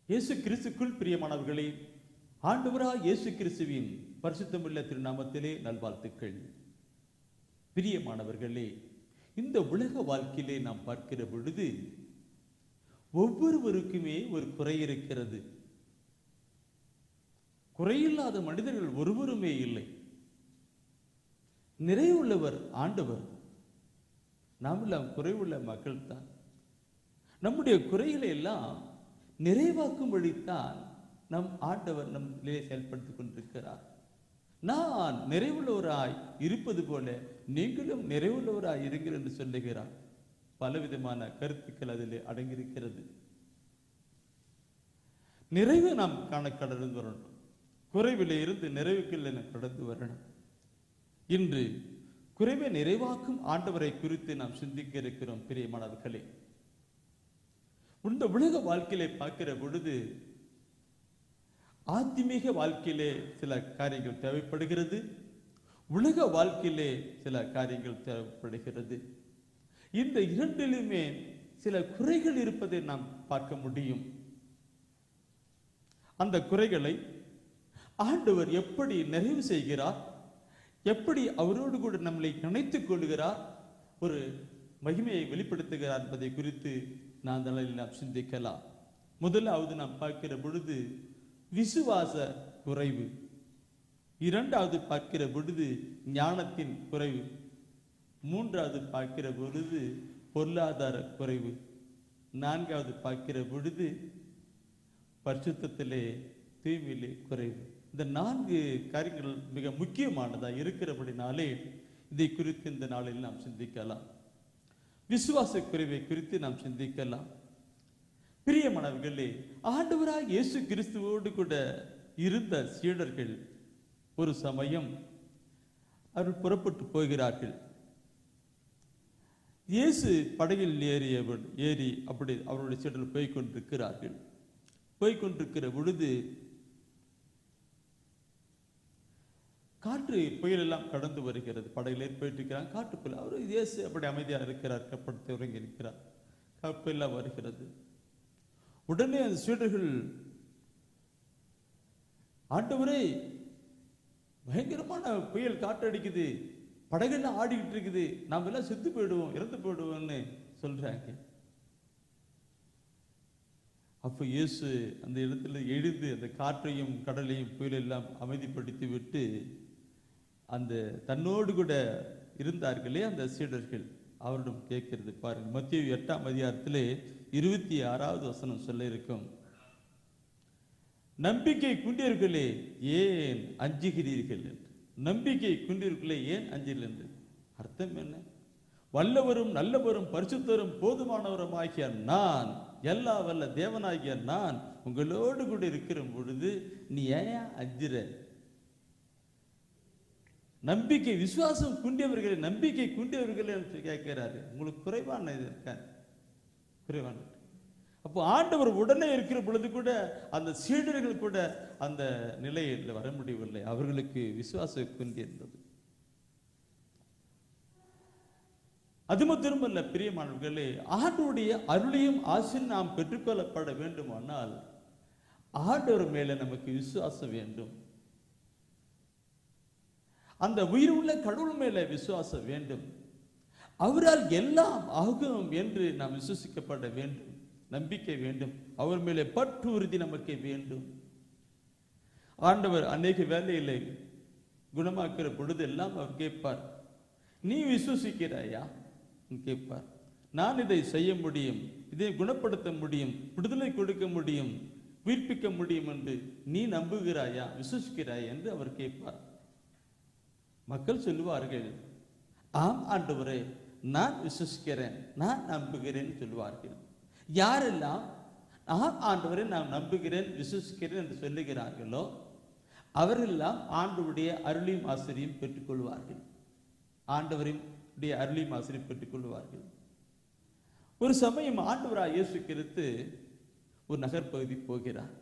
இயேசு கிறிஸ்துக்குள் பிரியமானவர்களே, ஆண்டவராய் இயேசு கிறிஸ்துவின் பரிசுத்தமுள்ள திருநாமத்திலே நல்வாழ்த்துக்கள். பிரியமானவர்களே, இந்த உலக வாழ்க்கையிலே நாம் பார்க்கிற பொழுது ஒவ்வொருவருக்குமே ஒரு குறை இருக்கிறது. குறையில்லாத மனிதர்கள் ஒருவருமே இல்லை. நிறைவுள்ளவர் ஆண்டவர். நாம் எல்லாம் குறைவுள்ள மக்கள் தான். நம்முடைய குறைகளை எல்லாம் நிறைவாக்கும்படித்தான் நம் ஆண்டவர் நம்மிலே செயல்படுத்திக் கொண்டிருக்கிறார். நான் நிறைவுள்ளவராய் இருப்பது போல நீங்களும் நிறைவுள்ளவராய் இருங்கள் என்று சொல்லுகிறார். பலவிதமான கருத்துக்கள் அதில் அடங்கியிருக்கிறது. நிறைவு நாம் காண கடந்து வரணும். குறைவிலே இருந்து நிறைவுக்குள் கடந்து வரணும். இன்று குறைவை நிறைவாக்கும் ஆண்டவரை குறித்து நாம் சிந்திக்க இருக்கிறோம். பிரியமானவர்களே, இந்த உலக வாழ்க்கையிலே பார்க்கிற பொழுது ஆத்மீக வாழ்க்கையிலே சில காரியங்கள் தேவைப்படுகிறது, உலக வாழ்க்கையிலே சில காரியங்கள் தேவைப்படுகிறது. இந்த இரண்டிலுமே சில குறைகள் இருப்பதை நாம் பார்க்க முடியும். அந்த குறைகளை ஆண்டவர் எப்படி நிறைவு செய்கிறார், எப்படி அவரோடு கூட நம்மளை நினைத்துக் கொள்கிறார், ஒரு மகிமையை வெளிப்படுத்துகிறார் என்பதை குறித்து நாம் சிந்திக்கலாம். முதலாவது நாம் பார்க்கிற பொழுது விசுவாச குறைவு, இரண்டாவது பார்க்கிற பொழுது ஞானத்தின் குறைவு, மூன்றாவது பார்க்கிற பொழுது பொருளாதார குறைவு, நான்காவது பார்க்கிற பொழுது பரிசுத்தத்திலே தூய்மையிலே குறைவு. இந்த நான்கு காரியங்கள் மிக முக்கியமானதா இருக்கிறபடினாலே இதை குறித்து இந்த நாளில் நாம் சிந்திக்கலாம். விசுவாச குறைவை குறித்து நாம் சிந்திக்கலாம். பிரியமானவர்களே, ஆண்டவராய் இயேசு கிறிஸ்துவோடு கூட இருந்த சீடர்கள் ஒரு சமயம் அவர்கள் புறப்பட்டு போகிறார்கள். இயேசு படகில் ஏறி அப்படி அவருடைய சீடர்கள் போய்கொண்டிருக்கிறார்கள். போய்கொண்டிருக்கிற பொழுது காற்று புயல் எல்லாம் கடந்து வருகிறது. படகுல போயிட்டு இருக்கிறாங்க. காற்று புயல், அவர் இயேசு அப்படி அமைதியாக இருக்கிறார், கப்படத்தை உறங்கி இருக்கிறார். கப்பெல்லாம் வருகிறது. உடனே அந்த சீடர்கள், ஆண்டவரே பயங்கரமான புயல் காற்று அடிக்குது, படகெல்லாம் ஆடிக்கிட்டு இருக்குது, நாம் எல்லாம் செத்து போயிடுவோம், இறந்து போயிடுவோம்னு சொல்றாங்க. அப்போ இயேசு அந்த இடத்துல எழுந்து அந்த காற்றையும் கடலையும் புயலெல்லாம் அமைதிப்படுத்தி விட்டு அந்த தன்னோடு கூட இருந்தார்களே அந்த சீடர்கள் அவரிடம் கேட்கிறது பாருங்க. மத்தேயு 8ஆம் அதிகாரத்திலே 26வது வசனம் சொல்ல இருக்கும். நம்பிக்கை குண்டியர்களே ஏன் அஞ்சுகிறீர்கள் என்று. நம்பிக்கை குண்டியர்களே ஏன் அஞ்சுகிறீர்கள் என்று அர்த்தம் என்ன? வல்லவரும் நல்லவரும் பரிசுத்தரும் போதுமானவரும் ஆகிய நான், எல்லா வல்ல தேவனாகிய நான் உங்களோடு கூட இருக்கிற பொழுது நீ ஏன் அஞ்சுற? நம்பிக்கை விசுவாசம் குண்டியவர்களே, நம்பிக்கை குண்டியவர்களே என்று கேட்கிறாரு. உங்களுக்கு குறைவான இது இருக்க குறைவான. அப்போ ஆண்டவர் உடனே இருக்கிற பொழுது கூட அந்த சீடர்கள் கூட அந்த நிலையில் வர முடியவில்லை. அவர்களுக்கு விசுவாச குண்டி இருந்தது. அது மட்டுமல்ல பிரியமானவர்களே, ஆண்டவருடைய அருளையும் ஆசையும் நாம் பெற்றுக்கொள்ளப்பட வேண்டுமானால் ஆண்டவர் மேல நமக்கு விசுவாசம் வேண்டும். அந்த உயிர் உள்ள கடவுள் மேல விசுவாசம் வேண்டும். அவரால் எல்லாம் ஆகும் என்று நாம் விசுவசிக்கப்பட வேண்டும். நம்பிக்கை வேண்டும். அவர் மேலே பற்று உறுதி நமக்கு வேண்டும். ஆண்டவர் அநேக வேலைகளை குணமாக்குற பொழுது எல்லாம் அவர் கேட்பார், நீ விசுவசிக்கிறாயா கேட்பார். நான் இதை செய்ய முடியும், இதை குணப்படுத்த முடியும், விடுதலை கொடுக்க முடியும், உயிர்ப்பிக்க முடியும் என்று நீ நம்புகிறாயா, விசுவசிக்கிறாயா என்று அவர் கேட்பார். மக்கள் சொல்லுவார்கள், ஆம் ஆண்டவரே நான் விசுவசிக்கிறேன், நான் நம்புகிறேன் சொல்லுவார்கள். யாரெல்லாம் ஆம் ஆண்டவரே நான் நம்புகிறேன் விசுவசிக்கிறேன் என்று சொல்லுகிறார்களோ அவர்களெல்லாம் ஆண்டவருடைய அருளையும் ஆசிரியம் பெற்றுக்கொள்வார்கள். ஆண்டவரின் அருளையும் ஆசிரியம் பெற்றுக் கொள்வார்கள். ஒரு சமயம் ஆண்டவராய் இயேசு கிறிஸ்து ஒரு நகர்பகுதி போகிறார்.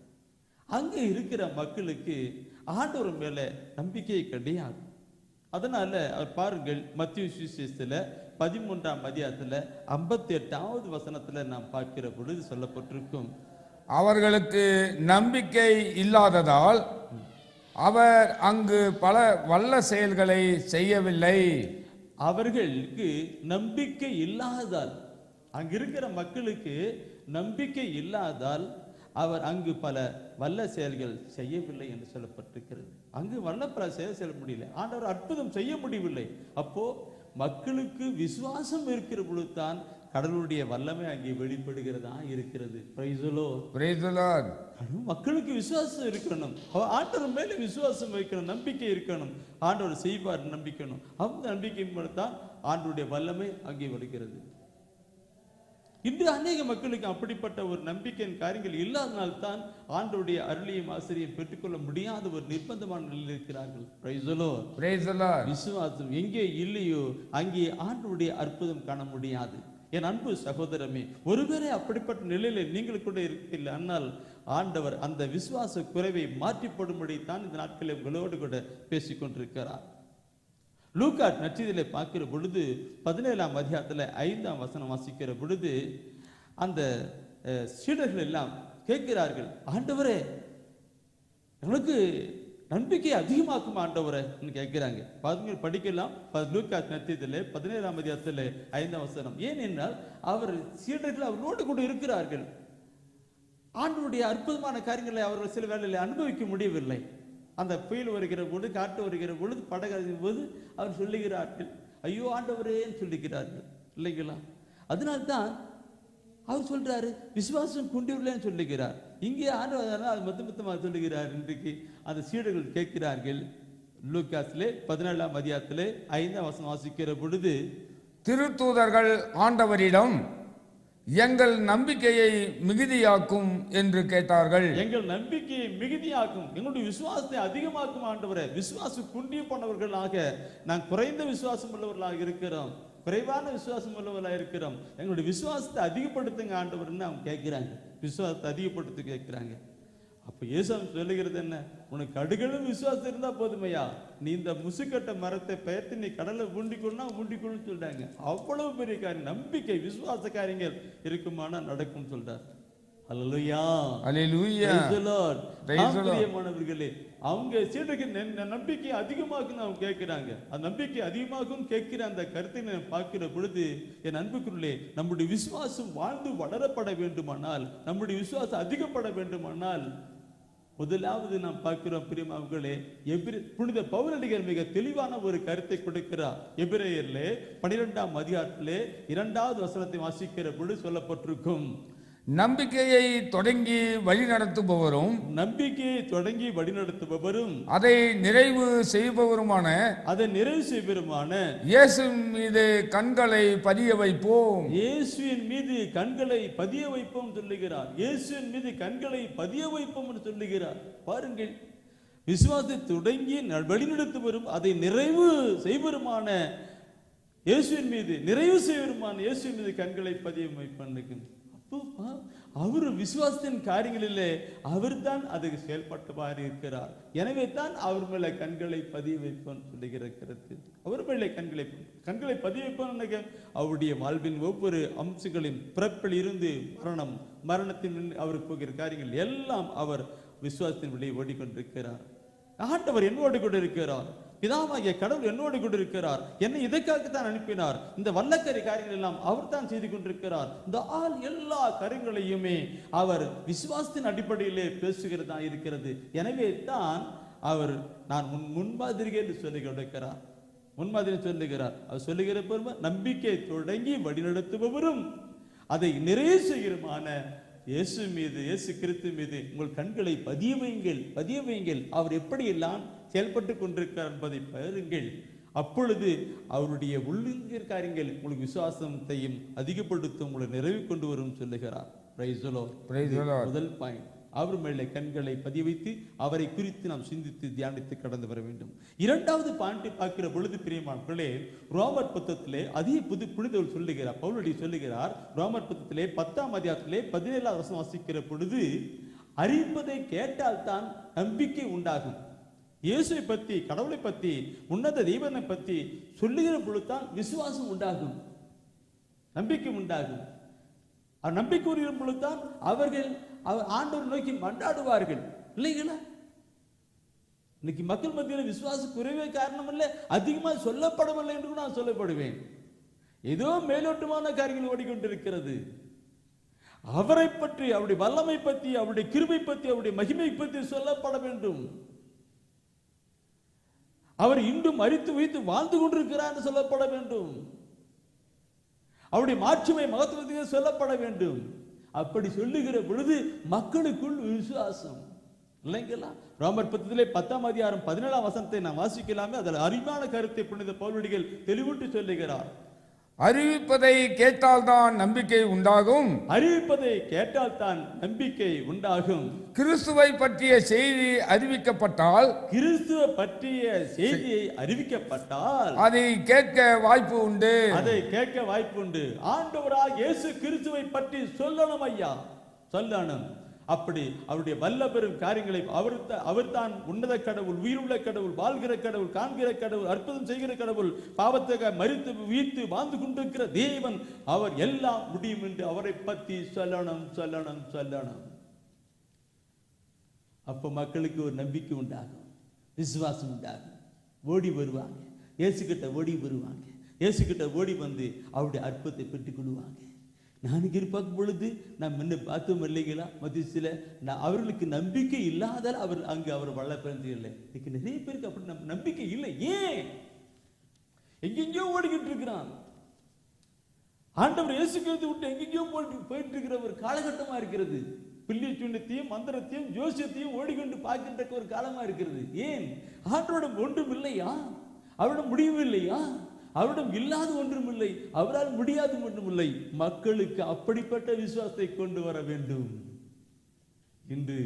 அங்கே இருக்கிற மக்களுக்கு ஆண்டவர் மேல நம்பிக்கை கிடையாது. அதனால அவர் பாருங்கள், மத்தேயு சுவிசேஷத்துல 13ஆம் அதிகாரத்துல 58வது வசனத்துல நாம் பார்க்கிற பொழுது சொல்லப்பட்டிருக்கும், அவர்களுக்கு நம்பிக்கை இல்லாததால் அவர் அங்கு பல வல்ல செயல்களை செய்யவில்லை. அவர்களுக்கு நம்பிக்கை இல்லாததால், அங்க இருக்கிற மக்களுக்கு நம்பிக்கை இல்லாததால் அவர் அங்கு பல வல்ல செயல்கள் செய்யவில்லை என்று சொல்லப்பட்டிருக்கிறது. அங்கு வல்ல பல செயல் செய்ய முடியல, ஆண்டவர் அற்புதம் செய்ய முடியவில்லை. அப்போ மக்களுக்கு விசுவாசம் இருக்கிற பொழுதுதான் கடவுளுடைய வல்லமை அங்கே வெளிப்படுகிறதா இருக்கிறது. மக்களுக்கு விசுவாசம் இருக்கணும், ஆண்டவர் மேல விசுவாசம் வைக்கணும், நம்பிக்கை இருக்கணும், ஆண்டவர் செய்வார் நம்பிக்கணும். அந்த நம்பிக்கை தான் ஆண்டவருடைய வல்லமை அங்கே வருகிறது. இன்று அநேக மக்களுக்கு அப்படிப்பட்ட ஒரு நம்பிக்கையின் காரியங்கள் இல்லாதனால்தான் ஆண்டவருடைய அருளியும் ஆசிரியம் பெற்றுக்கொள்ள முடியாத ஒரு நிர்பந்தமான நிலையில் இருக்கிறார்கள். விசுவாசம் எங்கே இல்லையோ அங்கே ஆண்டவருடைய அற்புதம் காண முடியாது. என் அன்பு சகோதரமே, ஒருவேளை அப்படிப்பட்ட நிலையில நீங்கள் கூட இருக்கவில்லை, ஆனால் ஆண்டவர் அந்த விசுவாச குறைவை மாற்றிப்படும்படி தான் இந்த நாட்களில் உங்களோடு கூட பேசிக் கொண்டிருக்கிறார். லூக்கா நற்செய்தியிலே பார்க்கிற பொழுது 17ஆம் அதிகாரத்தில் 5ஆம் வசனம் வாசிக்கிற பொழுது அந்த சீடர்கள் எல்லாம் கேட்கிறார்கள், ஆண்டவரே எனக்கு நம்பிக்கை அதிகமாக்கும் ஆண்டவரே கேட்கிறாங்க. படிக்கலாம் லூக்கா நற்செய்தியிலே 17ஆம் அதிகாரத்தில் 5ஆம் வசனம். ஏனென்றால் அவர் சீடர்கள் அவரோடு கூட இருக்கிறார்கள். ஆண்டவருடைய அற்புதமான காரியங்களை அவர்கள் சில வேளையில் அனுபவிக்க முடியவில்லை. அந்த புயல் வருகிற பொழுது, காற்று வருகிற பொழுது, படகு போது அவர் சொல்லுகிறார்கள், ஐயோ ஆண்டவரேன்னு சொல்லுகிறார்கள் இல்லைங்களா? அதனால்தான் அவர் சொல்றாரு விசுவாசம் குண்டியுள்ளேன்னு சொல்லுகிறார். இங்கே ஆண்டவர் அது மொத்தமாக சொல்லுகிறார். இன்றைக்கு அந்த சீடர்கள் கேட்கிறார்கள். லூக்காஸ்லே 17ஆம் அதிகாரத்திலே 5ஆம் வசனம் வாசிக்கிற பொழுது, திருத்தூதர்கள் ஆண்டவரிடம் எங்கள் நம்பிக்கையை மிகுதியாக்கும் என்று கேட்டார்கள். எங்கள் நம்பிக்கையை மிகுதியாக்கும், எங்களுடைய விசுவாசத்தை அதிகமாக்கும் ஆண்டவரே. விசுவாசம் குண்டிய போனவர்களாக நாங்கள் குறைந்த விசுவாசம் உள்ளவர்களாக இருக்கிறோம், குறைவான விசுவாசம் உள்ளவர்களாக இருக்கிறோம், எங்களுடைய விசுவாசத்தை அதிகப்படுத்துங்க ஆண்டவர்னு அவங்க கேட்கிறாங்க. விசுவாசத்தை அதிகப்படுத்தி கேட்கிறாங்க. அப்ப இயேசு சொல்லுகிறது என்ன, உனக்கு கடுகளும் விசுவாசம் இருந்தா போதுமையா, நீ இந்த முசுக்கட்ட மரத்தை பெயர்த்து நீ கடலை ஊண்டிக்கொள்ளா ஊண்டிக்கொள்ளுன்னு சொல்றாங்க. அவ்வளவு பெரிய காரியம், நம்பிக்கை விசுவாச காரியங்கள் இருக்குமானா நடக்கும் சொல்றார். அல்லேலூயா, அல்லேலூயா, பிரைஸ் தி லார்ட். மாணவர்களே, அவங்க சீடருக்கு நம்பிக்கை அதிகமாக்குன்னு அவங்க கேட்கிறாங்க. அந்த நம்பிக்கை அதிகமாகும் கேட்கிற அந்த கருத்தை நான் பார்க்கிற பொழுது, என் அன்புக்குள்ளே நம்முடைய விசுவாசம் வாழ்ந்து வளரப்பட வேண்டுமானால், நம்முடைய விசுவாசம் அதிகப்பட வேண்டுமானால், முதலாவது நாம் பார்க்கிறோம் பிரியமானவர்களே, புனித பவுலடிகள் மிக தெளிவான ஒரு கருத்தை கொடுக்கிறார். எபிரேயர்லே 12ஆம் அதிகாரத்திலே 2வது வசனத்தை வாசிக்கிற பொழுது சொல்லப்பட்டிருக்கும், நம்பிக்கையை தொடங்கி வழிநடத்துபவரும் அதை நிறைவு செய்பவருமான இயேசு மீது கண்களை பதிய வைப்போம். இயேசுவின் மீது கண்களை பதிய வைப்போம் சொல்லுகிறார். இயேசுவின் மீது கண்களை பதிய வைப்போம் என்று சொல்லுகிறார். பாருங்கள், விசுவாசத்தை தொடங்கி வழிநடத்துவரும் அதை நிறைவு செய்வருமான இயேசுவின் மீது இயேசுவின் மீது கண்களை பதிய வைப்பான். அவர் விசுவாசத்தின் காரியங்களிலே அவர் தான் அதுக்கு செயல்பட்டவாறு இருக்கிறார். எனவே தான் அவர் மேல கண்களை பதிய வைப்பான் சொல்லுகிற கருத்து. அவர் மேலே கண்களை பதிய வைப்பான். அவருடைய வாழ்வின் ஒவ்வொரு அம்சங்களையும், பிறப்பில் இருந்து மரணத்தின் அவருக்கு போகிற காரியங்கள் எல்லாம் அவர் விசுவாசத்தின் வழியை ஓடிக்கொண்டிருக்கிறார். ஆண்டவர் என்னோடு கூட இருக்கிறார், பிதாவாகிய கடவுள் என்னோடு கூட இருக்கிறார், என்னை இதற்காகத்தான் அனுப்பினார், இந்த வல்லக்கரி காரியங்கள் எல்லாம் அவர் தான் செய்து கொண்டிருக்கிறார். இந்த ஆள் எல்லா காரியங்களையுமே அவர் விசுவாசத்தின் அடிப்படையிலே பேசுகிறதா இருக்கிறது. எனவே தான் அவர் நான் முன்மாதிரி என்று சொல்லி கொடுக்கிறார். முன்மாதிரி சொல்லுகிறார். அவர் சொல்லுகிற பொறுமை, நம்பிக்கை தொடங்கி வழிநடத்துபவரும் அதை நிறைவு செய்கிறமான இயேசு மீது, இயேசு கிறிஸ்து மீது உங்கள் கண்களை பதிய வையுங்கள். அவர் எப்படியெல்லாம் செயல்பட்டு கொண்டிருக்கிறார் என்பதை பாருங்கள். அப்பொழுது அவருடைய உள்ளிருக்கிற காரியங்கள் உங்களுக்கு விசுவாசத்தையும் அதிகப்படுத்தும், உங்களை நிறைவு கொண்டு வரும் சொல்லுகிறார். Price the Lord. முதல் பாயிண்ட், அவர் மேலே கண்களை பதிய வைத்து அவரை குறித்து நாம் சிந்தித்து தியானித்து கடந்து வர வேண்டும். இரண்டாவது பாயிண்டை பார்க்கிற பொழுது பிரியமானவர்களே, ரோமர் புத்தகத்திலே அதிக புனிதர் சொல்லுகிறார், பவுலடி சொல்லுகிறார். ரோமர் புத்தகத்திலே 10ஆம் அதிகாரத்திலே 17ஆம் வசனம் வாசிக்கிற பொழுது, அறிவிப்பதை கேட்டால் தான் நம்பிக்கை உண்டாகும். இயேசுவை பற்றி, கடவுளை பற்றி, உன்னத தெய்வனை பற்றி சொல்லுகிற பொழுதுதான் விசுவாசம் உண்டாகும், நம்பிக்கை உண்டாகும். நம்பிக்கை கூறுகிற பொழுதுதான் அவர்கள் அவர் ஆண்டவர் நோக்கி மன்றாடுவார்கள் இல்லைங்களா? இன்னைக்கு மக்கள் மத்தியில் விசுவாச குறைவே காரணம் இல்லை, அதிகமாக சொல்லப்படவில்லை என்று நான் சொல்லப்படுவேன். ஏதோ மேலோட்டமான காரியங்கள் ஓடிக்கொண்டிருக்கிறது. அவரை பற்றி, அவருடைய வல்லமை பற்றி, அவருடைய கிருபை பற்றி, அவருடைய மகிமை பற்றி சொல்லப்பட வேண்டும். அவர் இன்றும் மரித்து வைத்து வாழ்ந்து கொண்டிருக்கிறார் என்று சொல்லப்பட வேண்டும். அவருடைய மாட்சிமை மகத்துவத்தை சொல்லப்பட வேண்டும். அப்படி சொல்லுகிற பொழுது மக்களுக்குள் விசுவாசம் இல்லைங்களா? ரோமர் 10:10 நாம் வாசிக்கலாமே. அதில் அருமையான கருத்தை புனித பவுலடிகள் தெளிவுட்டு சொல்லுகிறார். அறிவிப்பதை கேட்டால்தான் நம்பிக்கை உண்டாகும். அறிவிப்பதை கேட்டால்தான் நம்பிக்கை உண்டாகும். கிறிஸ்துவை பற்றிய செய்தி அறிவிக்கப்பட்டால், கிறிஸ்துவை பற்றிய செய்தியை அறிவிக்கப்பட்டால் அதை கேட்க வாய்ப்பு உண்டு. அதை கேட்க வாய்ப்பு உண்டு. ஆண்டவராக இயேசு கிறிஸ்துவை பற்றி சொல்லணும் ஐயா, சொல்லணும். அப்படி அவருடைய வல்ல பெரும் காரியங்களை அவர்தான் உன்னத கடவுள், உயிருள்ள கடவுள், வாழ்கிற கடவுள், காண்கிற கடவுள், அற்புதம் செய்கிற கடவுள், பாவத்தை மரித்து வீழ்த்து வாழ்ந்து கொண்டிருக்கிற தேவன், அவர் எல்லாம் முடியும் என்று அவரை பற்றி சொல்லணும் சொல்லணும் சொல்லணும். அப்ப மக்களுக்கு ஒரு நம்பிக்கை உண்டாகும், விசுவாசம் உண்டாகும். ஓடி வருவாங்க, இயேசுகிட்ட ஓடி வருவாங்க. இயேசுகிட்ட ஓடி வந்து அவருடைய அற்புதத்தை பெற்றுக் கொள்வாங்க. நான் இங்கே பார்க்கும் பொழுது நான் முன்ன பார்த்தோம் இல்லைங்களா, மதியத்தில் நான் அவர்களுக்கு நம்பிக்கை இல்லாதால் அவர் அங்கு அவர் வளர்ப்பது இல்லை. இன்னைக்கு நிறைய பேருக்கு அப்படி நம்பிக்கை இல்லை. ஏன்? எங்கெங்கயோ ஓடிக்கிட்டு இருக்கிறான். ஆண்டவர் இயேசு கிறிஸ்து விட்டு எங்கெங்கயோ போயிட்டு இருக்கிற ஒரு காலகட்டமா இருக்கிறது. பில்லி சூன்யத்தையும் மந்திரத்தையும் ஜோசியத்தையும் ஓடிக்கொண்டு பார்க்கின்ற ஒரு காலமா இருக்கிறது. ஏன்? ஆண்டவரிடம் ஒன்றும் இல்லையா? அவரிடம் முடியும் இல்லையா? அவரிடம் இல்லாத ஒன்றும் இல்லை, அவரால் முடியாது ஒன்றும் இல்லை. மக்களுக்கு அப்படிப்பட்ட விசுவாசத்தை கொண்டு வர வேண்டும். இன்று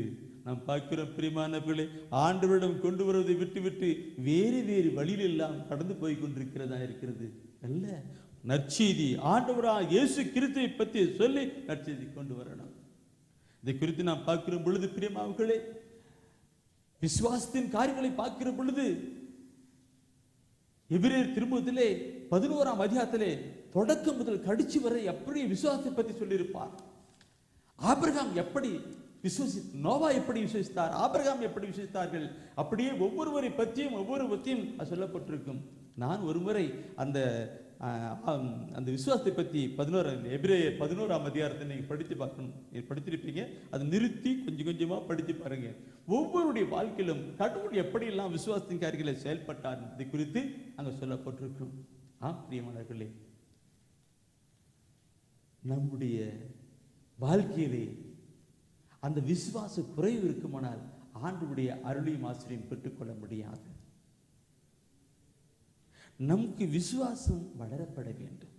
நாம் பார்க்கிறோம் பிரியமானவர்களே, ஆண்டவரிடம் கொண்டு வருவதை விட்டுவிட்டு வேறு வேறு வழியில் எல்லாம் கடந்து போய் கொண்டிருக்கிறதா இருக்கிறது. அல்ல, நற்செய்தி ஆண்டவராக இயேசு கிறிஸ்துவை பற்றி சொல்லி நற்செய்தி கொண்டு வரணும். இதை குறித்து நாம் பார்க்கிற பொழுது பிரியமானவர்களே, விசுவாசத்தின் காரியங்களை பார்க்கிற பொழுது எபிரேயர் திருமுகத்திலே 11ஆம் அதிகாரத்திலே தொடக்கம் முதல் கடைசி வரை எப்படி விசுவாசத்தை பற்றி சொல்லியிருப்பார். ஆபிரகாம் எப்படி நோவா எப்படி விசுவசித்தார், ஆபிரகாம் எப்படி விசுவசித்தார்கள், அப்படியே ஒவ்வொருவரை பற்றியும் சொல்லப்பட்டிருக்கும். நான் ஒருமுறை அந்த விசுவாசத்தை பற்றி எபிரேயர் 11ஆம் அதிகாரத்தை நீங்கள் படித்திருப்பீங்க. அதை நிறுத்தி கொஞ்சம் கொஞ்சமாக படித்து பாருங்க. ஒவ்வொருடைய வாழ்க்கையிலும் கடவுள் எப்படியெல்லாம் விசுவாசத்தின் காரியங்களை செயல்பட்டார் இதை குறித்து அங்கே சொல்லப்பட்டிருக்கும். பிரியமானவர்களே, நம்முடைய வாழ்க்கையிலே அந்த விசுவாச குறைவு இருக்குமானால் ஆண்டவருடைய அருளையும் ஆசிரியம் பெற்றுக்கொள்ள முடியாது. நமக்கு விசுவாசம் வளரப்பட வேண்டும்.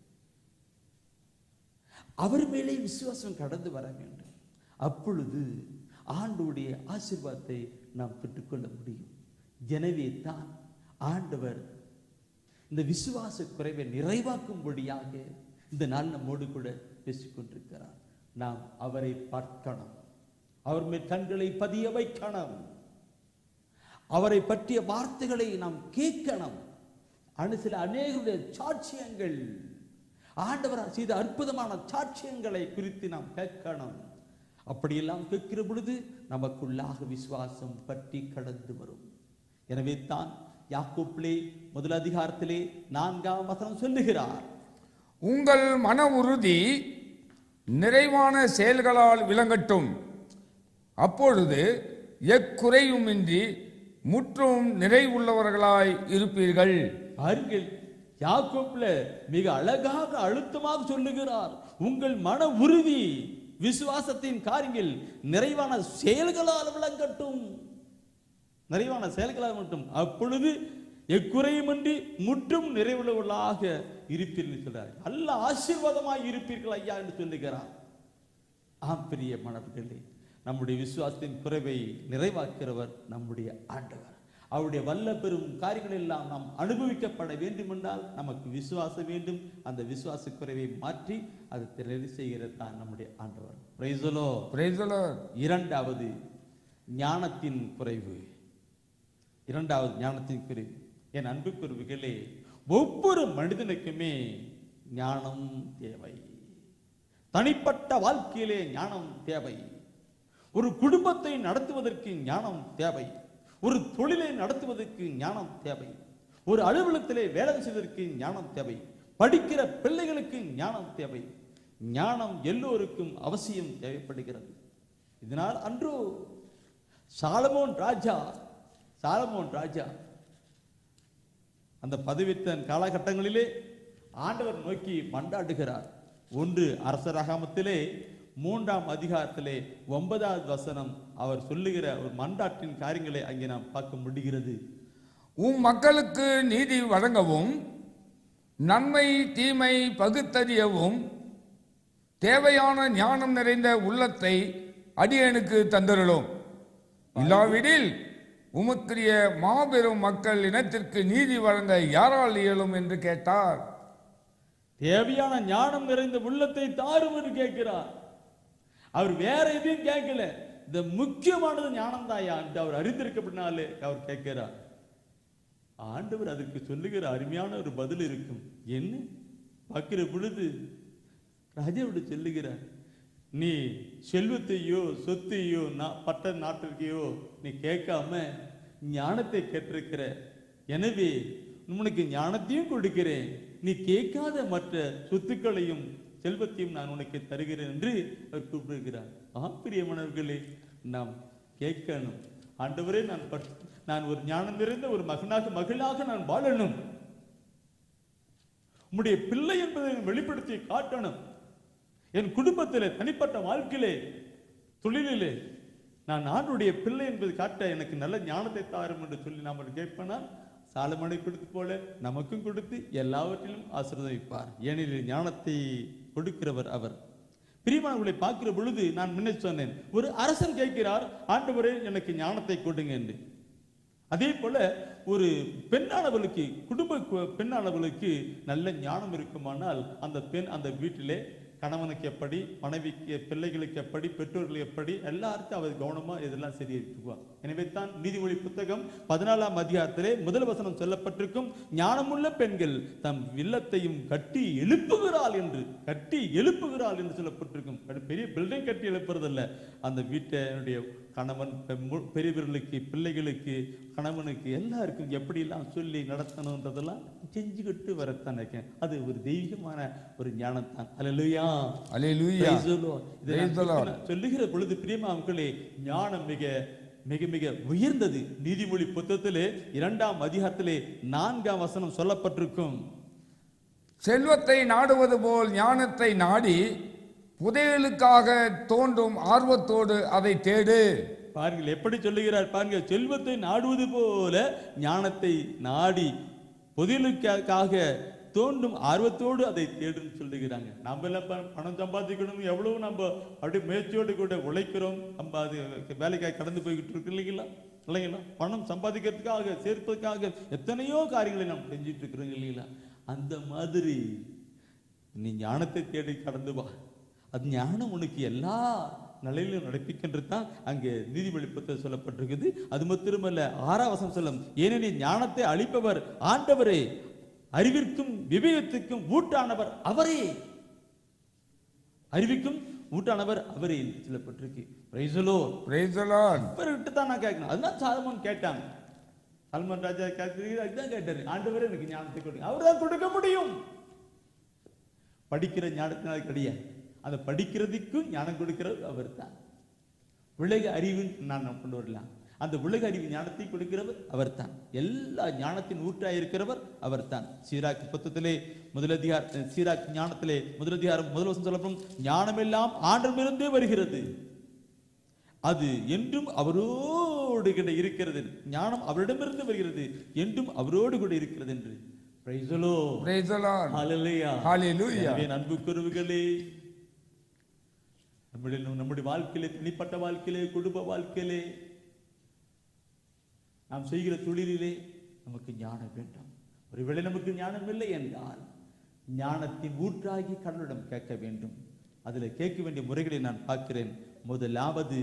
அவர் மேலே விசுவாசம் கடந்து வர வேண்டும். அப்பொழுது ஆண்டவருடைய ஆசீர்வாதத்தை நாம் பெற்றுக்கொள்ள முடியும். எனவே தான் ஆண்டவர் இந்த விசுவாச குறைவை நிறைவாக்கும்படியாக இந்த நாள் நம்மோடு கூட பேசிக்கொண்டிருக்கிறார். நாம் அவரை பார்க்கணும், அவர் மேல் கண்களை பதிய வைக்கணும், அவரை பற்றிய வார்த்தைகளை நாம் கேட்கணும். சில அநேகருடைய சாட்சியங்கள், ஆண்டவர் செய்த அற்புதமான சாட்சியங்களை குறித்து நாம் கேட்கணும். அப்படியெல்லாம் கேட்கிற பொழுது நமக்குள்ளாக விசுவாசம் பற்றி கடந்து வரும். எனவே தான் யாக்கோபிலே 1 அதிகாரத்திலே 4ஆம் வசனம் சொல்லுகிறார், உங்கள் மன உறுதி நிறைவான செயல்களால் விளங்கட்டும், அப்பொழுது எக்குறையுமின்றி முற்றும் நிறைவுள்ளவர்களாய் இருப்பீர்கள். பாருங்கள், யாக்கோபில மிக அழகாக அழுத்தமாக சொல்லுகிறார், உங்கள் மன உறுதி விசுவாசத்தின் காரியங்கள் நிறைவான செயல்களால் விளங்கட்டும், நிறைவான செயல்களால் மட்டும், அப்பொழுது எக்குறையுமின்றி முற்றும் நிறைவுள்ளவர்களாக இருப்பீர்கள் சொல்றார். நல்ல ஆசீர்வாதமாய் இருப்பீர்கள் ஐயா என்று சொல்லுகிறார். பிரியமானவர்களே, நம்முடைய விசுவாசத்தின் குறைவை நிறைவாக்கிறவர் நம்முடைய ஆண்டவர். அவருடைய வல்ல பெரும் காரியங்கள் எல்லாம் நாம் அனுபவிக்கப்பட வேண்டும் என்றால் நமக்கு விசுவாசம் வேண்டும். அந்த விசுவாச குறைவை மாற்றி அதை நிறைவு செய்கிறது தான் நம்முடைய ஆண்டவர். Price the Lord. இரண்டாவது ஞானத்தின் குறைவு. என் அன்புக்குரியவர்களே, ஒவ்வொரு மனிதனுக்குமே ஞானம் தேவை. தனிப்பட்ட வாழ்க்கையிலே ஞானம் தேவை. ஒரு குடும்பத்தை நடத்துவதற்கு ஞானம் தேவை. ஒரு தொழிலை நடத்துவதற்கு ஞானம் தேவை. ஒரு அலுவலகத்திலே வேலை செய்வதற்கு ஞானம் தேவை. படிக்கிற பிள்ளைகளுக்கு ஞானம் தேவை. ஞானம் எல்லோருக்கும் அவசியம் தேவைப்படுகிறது. இதனால் அன்றோ சாலமோன் ராஜா அந்த பதவித்தன் காலகட்டங்களிலே ஆண்டவர் நோக்கி மன்றாடுகிறார். 1 அரசராகமத்திலே 3ஆம் அதிகாரத்திலே 9வது வசனம் அவர் சொல்லுகிற ஒரு மன்றாட்டின் காரியங்களை அங்கே நாம் பார்க்க முடிகிறது. உம் மக்களுக்கு நீதி வழங்கவும் நன்மை தீமை பகுத்தறியவும் தேவையான ஞானம் நிறைந்த உள்ளத்தை அடியேனுக்கு தந்தருளும். இல்லாவிடில் உமக்குரிய மாபெரும் மக்கள் இனத்திற்கு நீதி வழங்க யாரால் இயலும் என்று கேட்டார். தேவையான ஞானம் நிறைந்த உள்ளத்தை தாரும் என்று கேட்கிறார். அவர் வேற எதையும் கேட்கல. இந்த முக்கியமானது ஞானம் தாயா என்று அவர் அறிந்திருக்கப்படினாலே அவர் கேட்கிறார். ஆண்டவர் அதற்கு சொல்லுகிற அருமையான ஒரு பதில் இருக்கும். என்ன பார்க்கிற பொழுது ராஜாவோடு சொல்லுகிறார், நீ செல்வத்தையோ சொத்தையோ பட்ட நாட்டிற்கையோ நீ கேட்காம ஞானத்தை கேட்டிருக்கிற. எனவே உனக்கு ஞானத்தையும் கொடுக்கிறேன். நீ கேட்காத மற்ற சொத்துக்களையும் செல்வத்தையும் நான் உனக்கு தருகிறேன் என்று அவர் கூப்பிடுகிறார். பிரியமானவர்களே, நாம் கேட்கணும். ஆண்டவரே, நான் ஒரு ஞானம் நிறைந்த ஒரு மகளாக நான் வாழணும். உம்முடைய பிள்ளை என்பதை வெளிப்படுத்தி காட்டணும். என் குடும்பத்திலே, தனிப்பட்ட வாழ்க்கையிலே, தொழிலிலே நான் ஆண்டுடைய பிள்ளை என்பது காட்ட எனக்கு நல்ல ஞானத்தை தாரும் என்று சொல்லி நாம் கேட்பனால் சாலமோனை கொடுத்து போல நமக்கும் கொடுத்து எல்லாவற்றிலும் ஆசீர்வதிப்பார். ஏனெனில் ஞானத்தை கொடுக்கிறவர் அவர். பிரியமானவர்களை பார்க்கிற பொழுது நான் முன்னே சொன்னேன், ஒரு அரசன் கேட்கிறார், ஆண்டவரே எனக்கு ஞானத்தை கொடுங்க என்று. அதே போல ஒரு பெண்ணானவளுக்கு, குடும்ப பெண்ணானவளுக்கு நல்ல ஞானம் இருக்குமானால் அந்த பெண் அந்த வீட்டிலே கணவனுக்கு எப்படி, மனைவிக்கு, பிள்ளைகளுக்கு எப்படி, பெற்றோர்களுக்கு எப்படி, எல்லாருக்கும் அவர் கவனமா இதெல்லாம் சரியிருக்குவார். எனவே தான் நீதிமொழி புத்தகம் 14ஆம் அதிகாரத்திலே 1 வசனம் சொல்லப்பட்டிருக்கும், ஞானமுள்ள பெண்கள் தம் இல்லத்தையும் கட்டி எழுப்புகிறாள் என்று சொல்லப்பட்டிருக்கும். பெரிய பில்டிங் கட்டி எழுப்புறதில்ல, அந்த வீட்டினுடைய கணவன், பெரியவர்களுக்கு, பிள்ளைகளுக்கு, கணவனுக்கு எல்லாருக்கும் எப்படி எல்லாம் சொல்லி நடத்தணுன்றதெல்லாம் செஞ்சுக்கிட்டு வரத்தான் இருக்கேன். அது ஒரு தெய்வீகமான ஒரு ஞானம் தான். அல்லேலூயா, அல்லேலூயா. சொல்லுகிற பொழுது பிரியமானவர்களே, ஞானம் மிக மிக மிக உயர்ந்தது. நீதிமொழி புத்தகத்திலே 2ஆம் அதிகாரத்திலே 4ஆம் வசனம் சொல்லப்பட்டிருக்கும், செல்வத்தை நாடுவது போல் ஞானத்தை நாடி புதையலுக்காக தோன்றும் ஆர்வத்தோடு அதை தேடு. பாருங்கள் எப்படி சொல்லுகிறார் பாருங்க. செல்வத்தை நாடுவது போல ஞானத்தை நாடி புதையலுக்காக தோன்றும் ஆர்வத்தோடு அதை தேடுன்னு சொல்லுகிறாங்க. நம்ம எல்லாம் பணம் சம்பாதிக்கணும், எவ்வளவு நம்ம அப்படி முயற்சியோடு கூட உழைக்கிறோம். நம்ம அது வேலைக்காக கடந்து போய்கிட்டு இருக்கு இல்லைங்களா? பணம் சம்பாதிக்கிறதுக்காக, சேர்ப்பதற்காக எத்தனையோ காரியங்களை நாம் செஞ்சிட்டு இருக்கிறோம் இல்லைங்களா? அந்த மாதிரி நீ ஞானத்தை தேடி கடந்து வா. அது ஞானம் உனக்கு எல்லா நிலையிலும் நடப்பிக்கின்றது தான் அங்கே நீதிமொழி புத்தகம் சொல்லப்பட்டிருக்குது. அது மாத்திரமல்ல, 6ஆம் வசனம் சொல்லும், ஏனெனில் ஞானத்தை அளிப்பவர் ஆண்டவரே, அறிவிற்கும் விவேகத்துக்கும் ஊட்டானவர் அவரே. அறிவிக்கும் ஊட்டானவர் அவரே சொல்லப்பட்டிருக்கு. Price the lord, praise the Lord. இவர்கிட்ட தான் நான் கேட்கணும். அதுதான் சாலமோன் கேட்டாங்க. சாலமோன் ராஜா அதுதான் கேட்டாரு, ஆண்டவரே எனக்கு ஞானத்தை கொடுங்க. அவர் தான் கொடுக்க முடியும். படிக்கிற ஞானத்தினால கிடையாது, அந்த படிக்கிறதுக்கும் ஞானம் கொடுக்கிறது அவர் தான். உலக அறிவு நான் கொண்டு வரலாம், அந்த உலக அறிவு ஞானத்தை கொடுக்கிறவர் அவர் தான். எல்லா ஞானத்தின் ஊற்றாய் இருக்கிறவர் அவர் தான். சீராக் புத்தகத்திலே சீராக் ஞானத்திலே 1 அதிகாரம் 1 வசனம் சொல்லப்படும், ஞானமெல்லாம் ஆண்டவரிடமிருந்தே வருகிறது, அது என்றும் அவரோடு கூட இருக்கிறது. ஞானம் அவரிடமிருந்து வருகிறது, என்றும் அவரோடு கூட இருக்கிறது என்று. Praise the lord, praise the lord. Hallelujah, hallelujah. அன்புக்குரியவர்களே, நம்முடைய வாழ்க்கையிலே, தனிப்பட்ட வாழ்க்கையிலே, குடும்ப வாழ்க்கையிலே, நாம் செய்கிற தொழிலிலே நமக்கு ஞானம் வேண்டும். ஒருவேளை நமக்கு ஞானம் இல்லை என்றால் ஞானத்தின் ஊற்றாகி கடவுளிடம் கேட்க வேண்டும். அதில் கேட்க வேண்டிய முறைகளை நான் பார்க்கிறேன். முதலாவது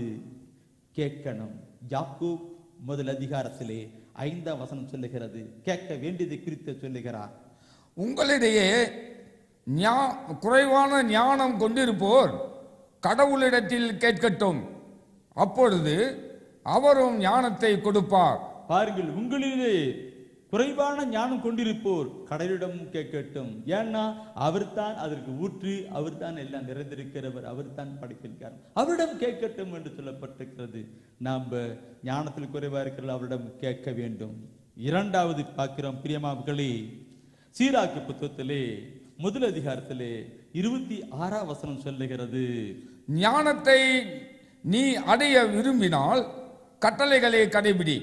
கேட்கணும். யாக்கோபு 1 அதிகாரத்திலே 5ஆம் வசனம் சொல்லுகிறது, கேட்க வேண்டியதை குறித்து சொல்லுகிறார். உங்களிடையே குறைவான ஞானம் கொண்டிருப்போர் கடவுளிடத்தில் கேட்கட்டும், அப்பொழுது அவரும் ஞானத்தை கொடுப்பார். பாருங்கள், உங்களிலே குறைவான ஞானம் கொண்டிருப்போர் கடவுளிடம் கேட்கட்டும். ஏன்னா அவர்தான் அதற்கு ஊற்று, அவர்தான் எல்லாம் நிறைந்திருக்கிறவர், அவர்தான் படைக்கின்றார், அவரிடம் கேட்கட்டும் என்று சொல்லப்பட்டிருக்கிறது. நாம் ஞானத்தில் குறைவா இருக்கிற அவரிடம் கேட்க வேண்டும். இரண்டாவது பார்க்கிறோம் பிரியமானவர்களே, சீராக்கு புத்தகத்திலே முதல் அதிகாரத்திலே 26ஆம் வசனம் சொல்லுகிறது, ஞானத்தை நீ அடைய விரும்பினால் கட்டளைகளை கடைபிடி,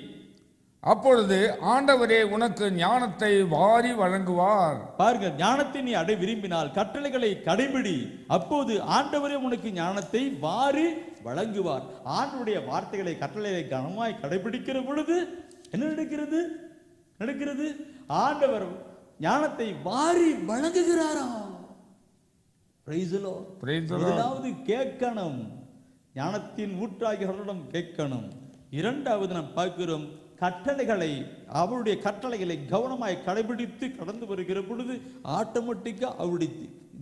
அப்பொழுது ஆண்டவரே உனக்கு ஞானத்தை வாரி வழங்குவார். பாருங்க, ஞானத்தை நீ அடைய விரும்பினால் கட்டளைகளை கடைபிடி, அப்போது ஆண்டவரே உனக்கு ஞானத்தை வாரி வழங்குவார். ஆண்டவருடைய வார்த்தைகளை கட்டளைகளை கனமாய் கடைபிடிக்கிற பொழுது என்ன நடக்கிறது? ஆண்டவர் ஞானத்தை வாரி வழங்குகிறாரா? முதலாவது கேட்கணும், ஞானத்தின் ஊற்றாகியவர்களிடம் கேட்கணும். இரண்டாவது நாம் பார்க்கிறோம், கட்டளைகளை, அவருடைய கட்டளைகளை கவனமாய் கடைபிடித்து கடந்து வருகிற பொழுது ஆட்டோமேட்டிக்கா அவருடைய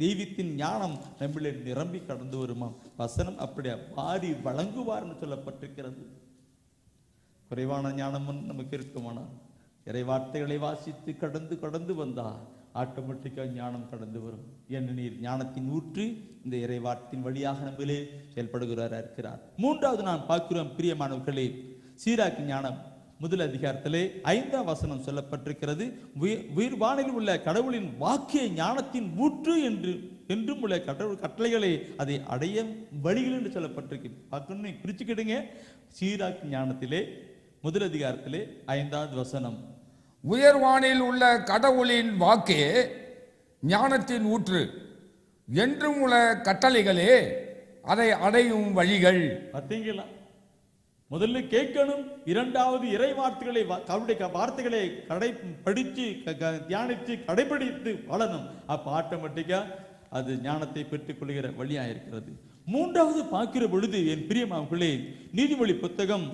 தெய்வத்தின் ஞானம் நம்மளே நிரம்பி கடந்து வருமா. வசனம் அப்படியா வாரி வழங்குவார் என்று சொல்லப்பட்டிருக்கிறது. குறைவான ஞானம் நமக்கு இருக்குமானால் இறை வார்த்தைகளை வாசித்து கடந்து வந்தால் ஆட்டோமேட்டிக்கா ஞானம் கடந்து வரும். ஏனெனில் ஞானத்தின் ஊற்று இந்த இறை வார்த்தையின் வழியாக நம்மளே செயல்படுகிறாரா இருக்கிறார். மூன்றாவது நான் பார்க்கிறோம் பிரியமானவர்களே, சீராக்கு ஞானம் முதல் அதிகாரத்திலே 5ஆம் வசனம் சொல்லப்பட்டிருக்கிறது, உயிர் வானில் உள்ள கடவுளின் வாக்கிய ஞானத்தின் ஊற்று என்றும் உள்ள கடவுள் கட்டளைகளை அதை அடைய வழிகள் என்று சொல்லப்பட்டிருக்கு. பார்க்கணும், குறிச்சுக்கிடுங்க. சீராக்கு ஞானத்திலே முதல் அதிகாரத்திலே 5ஆவது வசனம், உயர்வானில் உள்ள கடவுளின் வாக்கே ஞானத்தின் ஊற்று, என்றும் உள்ள கட்டளைகளே அதை அடையும் வழிகள். பார்த்தீங்களா? முதல்ல கேட்கணும், இரண்டாவது இறை வார்த்தைகளை, அவருடைய வார்த்தைகளை படித்து தியானித்து கடைபிடித்து வாழணும். அப்ப ஆட்டோமேட்டிக்கா அது ஞானத்தை பெற்றுக் கொள்கிற வழியா இருக்கிறது. மூன்றாவது பார்க்கிற பொழுது என் பிரியமானவர்களே, நீதிமொழி புத்தகம்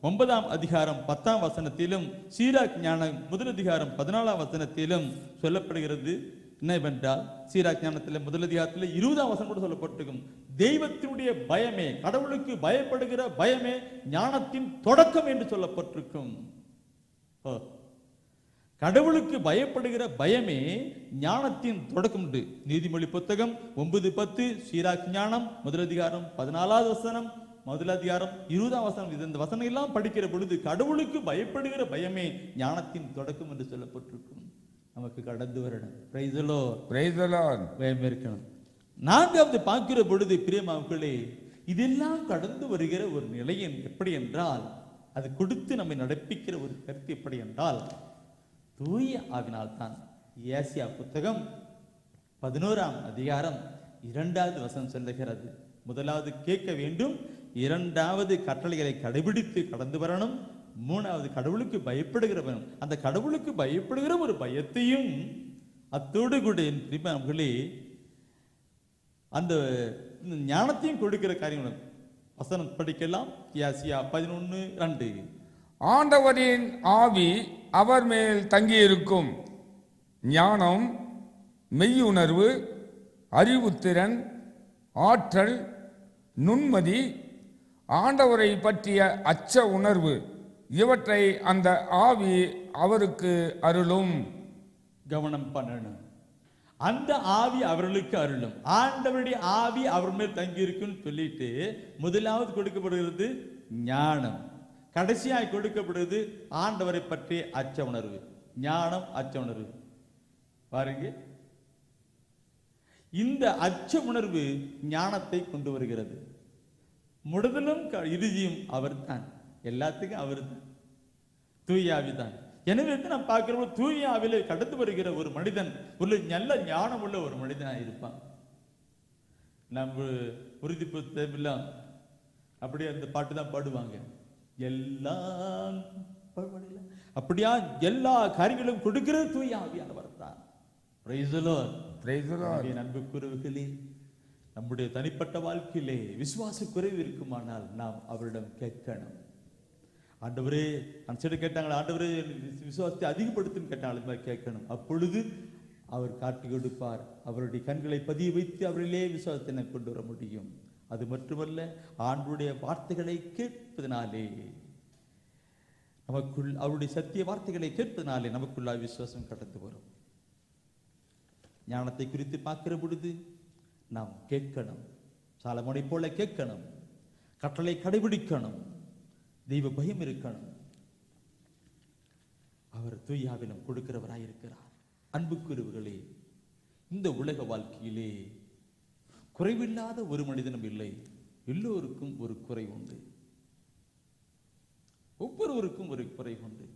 9ஆம் அதிகாரம் 10ஆம் வசனத்திலும் சீராக் ஞானம் முதல் அதிகாரம் 14ஆம் வசனத்திலும் சொல்லப்படுகிறது என்னவென்றால், சீராக் ஞானத்தில் முதல் அதிகாரத்தில் 20ஆம் வசனம் கூட சொல்லப்பட்டிருக்கும், தெய்வத்தினுடைய பயமே, கடவுளுக்கு பயப்படுகிற பயமே ஞானத்தின் தொடக்கம் என்று சொல்லப்பட்டிருக்கும். கடவுளுக்கு பயப்படுகிற பயமே ஞானத்தின் தொடக்கம் உண்டு. நீதிமொழி புத்தகம் 9:10, சீராக் ஞானம் முதல் அதிகாரம் 14ஆவது வசனம், முதல் அதிகாரம் 20ஆம் வசனம். இந்த வசனம் எல்லாம் படிக்கிற பொழுது கடவுளுக்கு பயப்படுகிற பயமே ஞானத்தின் தொடக்கம் என்று சொல்லப்பட்டிருக்கும். நமக்கு கடந்து வரணும். Price the Lord. பயம் இருக்கணும். நான்காவது பார்க்கிற பொழுது பிரியமானவர்களே, இதெல்லாம் கடந்து வருகிற ஒரு நிலையம் எப்படி என்றால், அது கொடுத்து நம்மை நடப்பிக்கிற ஒரு கருத்து எப்படி என்றால், தூய ஆவினால் தான். ஏசியா புத்தகம் 11ஆம் அதிகாரம் 2வது வசனம் சொல்லுகிறது, முதலாவது கேட்க வேண்டும், இரண்டாவது கட்டளைகளை கடைபிடித்து கடந்து வரணும், மூணாவது கடவுளுக்கு பயப்படுகிறவன். அந்த கடவுளுக்கு பயப்படுகிற ஒரு பயத்தையும் அத்தோடு கூட என் பிரியமானவர்களே அந்த ஞானத்தையும் கொடுக்கிற காரியம். வசனம் படிக்கலாம். ஏசியா 11:2, ஆண்டவரின் ஆவி அவர் மேல் தங்கியிருக்கும், ஞானம், மெய்யுணர்வு, அறிவுத்திறன், ஆற்றல், நுண்மதி, ஆண்டவரை பற்றிய அச்ச உணர்வு, இவற்றை அந்த ஆவி அவருக்கு அருளும். கவனம் பண்ணணும். அந்த ஆவி அவர்களுக்கு அருளும். ஆண்டவருடைய ஆவி அவர் மேல் தங்கி இருக்குன்னு சொல்லிட்டு முதலாவது கொடுக்கப்படுகிறது ஞானம், கடைசியாய் கொடுக்கப்படுகிறது ஆண்டவரை பற்றிய அச்ச உணர்வு. ஞானம், அச்ச உணர்வு. பாருங்க, இந்த அச்ச உணர்வு ஞானத்தை கொண்டு வருகிறது. முதலும் இறுதியும் அவர் தான். எல்லாத்துக்கும் அவர் தான், தூய ஆவி தான். எனவே நாம் பார்க்கிறோம், தூய ஆவில கடந்து வருகிற ஒரு மனிதன் ஒரு நல்ல ஞானம் உள்ள ஒரு மனிதனாக இருப்பான். நம்ம உறுதி புத்தகம் அப்படியே அந்த பாட்டு தான் பாடுவாங்க, எல்லாம் அப்படியா எல்லா காரியங்களும் கொடுக்கிற தூய ஆவியானவர் தான். Price the Lord. அன்புக்குரியவர்களே, நம்முடைய தனிப்பட்ட வாழ்க்கையிலே விசுவாச குறைவு இருக்குமானால் நாம் அவரிடம் கேட்கணும். ஆண்டவரே, நான் சரி கேட்டாங்களா, ஆண்டவரே விசுவாசத்தை அதிகப்படுத்துன்னு கேட்டாங்க, அது மாதிரி கேட்கணும். அப்பொழுது அவர் காட்டி கொடுப்பார். அவருடைய கண்களை பதிய வைத்து அவரிலே விசுவாசத்தை கொண்டு வர முடியும். அது மட்டுமல்ல, ஆண்டவருடைய வார்த்தைகளை கேட்பதனாலே நமக்குள், அவருடைய சத்திய வார்த்தைகளை கேட்பதனாலே நமக்குள்ள விசுவாசம் கடந்து வரும். ஞானத்தை குறித்து பார்க்கிற பொழுது நாம் கேட்கணும், சாலமோனை போல கேட்கணும், கட்டளை கடைபிடிக்கணும், தெய்வ பயம் இருக்கணும். அவர் தூயாவிலும் கொடுக்கிறவராயிருக்கிறார். அன்புக்குரியவர்களே, இந்த உலக வாழ்க்கையிலே குறைவில்லாத ஒரு மனிதனும் இல்லை. எல்லோருக்கும் ஒரு குறை உண்டு, ஒவ்வொருவருக்கும் ஒரு குறை உண்டு.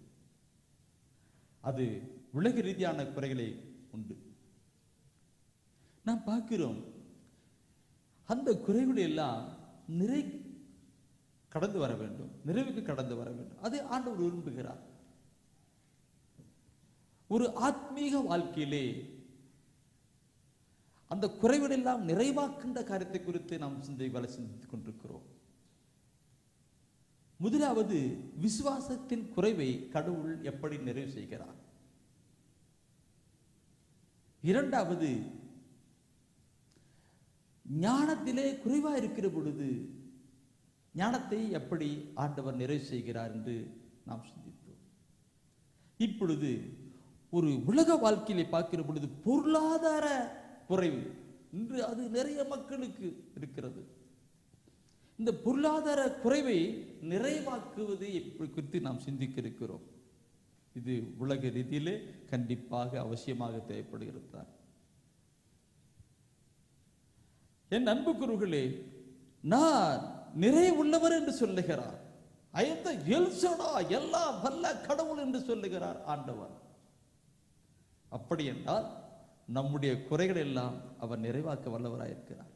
அது உலக ரீதியான குறைகளை உண்டு. நாம் பார்க்கிறோம், அந்த குறைகளை எல்லாம் கடந்து வர வேண்டும், நிறைவுக்கு கடந்து வர வேண்டும். அதை ஆண்டவர் விரும்புகிறார். ஒரு ஆத்மீக வாழ்க்கையிலே அந்த குறைகள் எல்லாம் நிறைவாக்கின்ற காரியத்தை குறித்து நாம் சிந்தித்துக் கொண்டிருக்கிறோம். முதலாவது, விசுவாசத்தின் குறைவை கடவுள் எப்படி நிறைவு செய்கிறார். இரண்டாவது, ஞானத்திலே குறைவா இருக்கிற பொழுது ஞானத்தை எப்படி ஆண்டவர் நிறைவு செய்கிறார் என்று நாம் சிந்தித்தோம். இப்பொழுது ஒரு உலக வாழ்க்கையிலே பார்க்கிற பொழுது பொருளாதார குறைவு இன்று அது நிறைய மக்களுக்கு இருக்கிறது. இந்த பொருளாதார குறைவை நிறைவாக்குவது எப்படி குறித்து நாம் சிந்திக்க இருக்கிறோம். இது உலக ரீதியிலே கண்டிப்பாக அவசியமாக தேவைப்படுகிறது தான். என் அன்புக்குரியவர்களே, நான் நிறைவுள்ளவர் என்று சொல்லுகிறார். எல்லாம் வல்ல கடவுள் என்று சொல்லுகிறார் ஆண்டவர். அப்படி என்றால் நம்முடைய குறைகள் எல்லாம் அவர் நிறைவாக்க வல்லவராயிருக்கிறார்.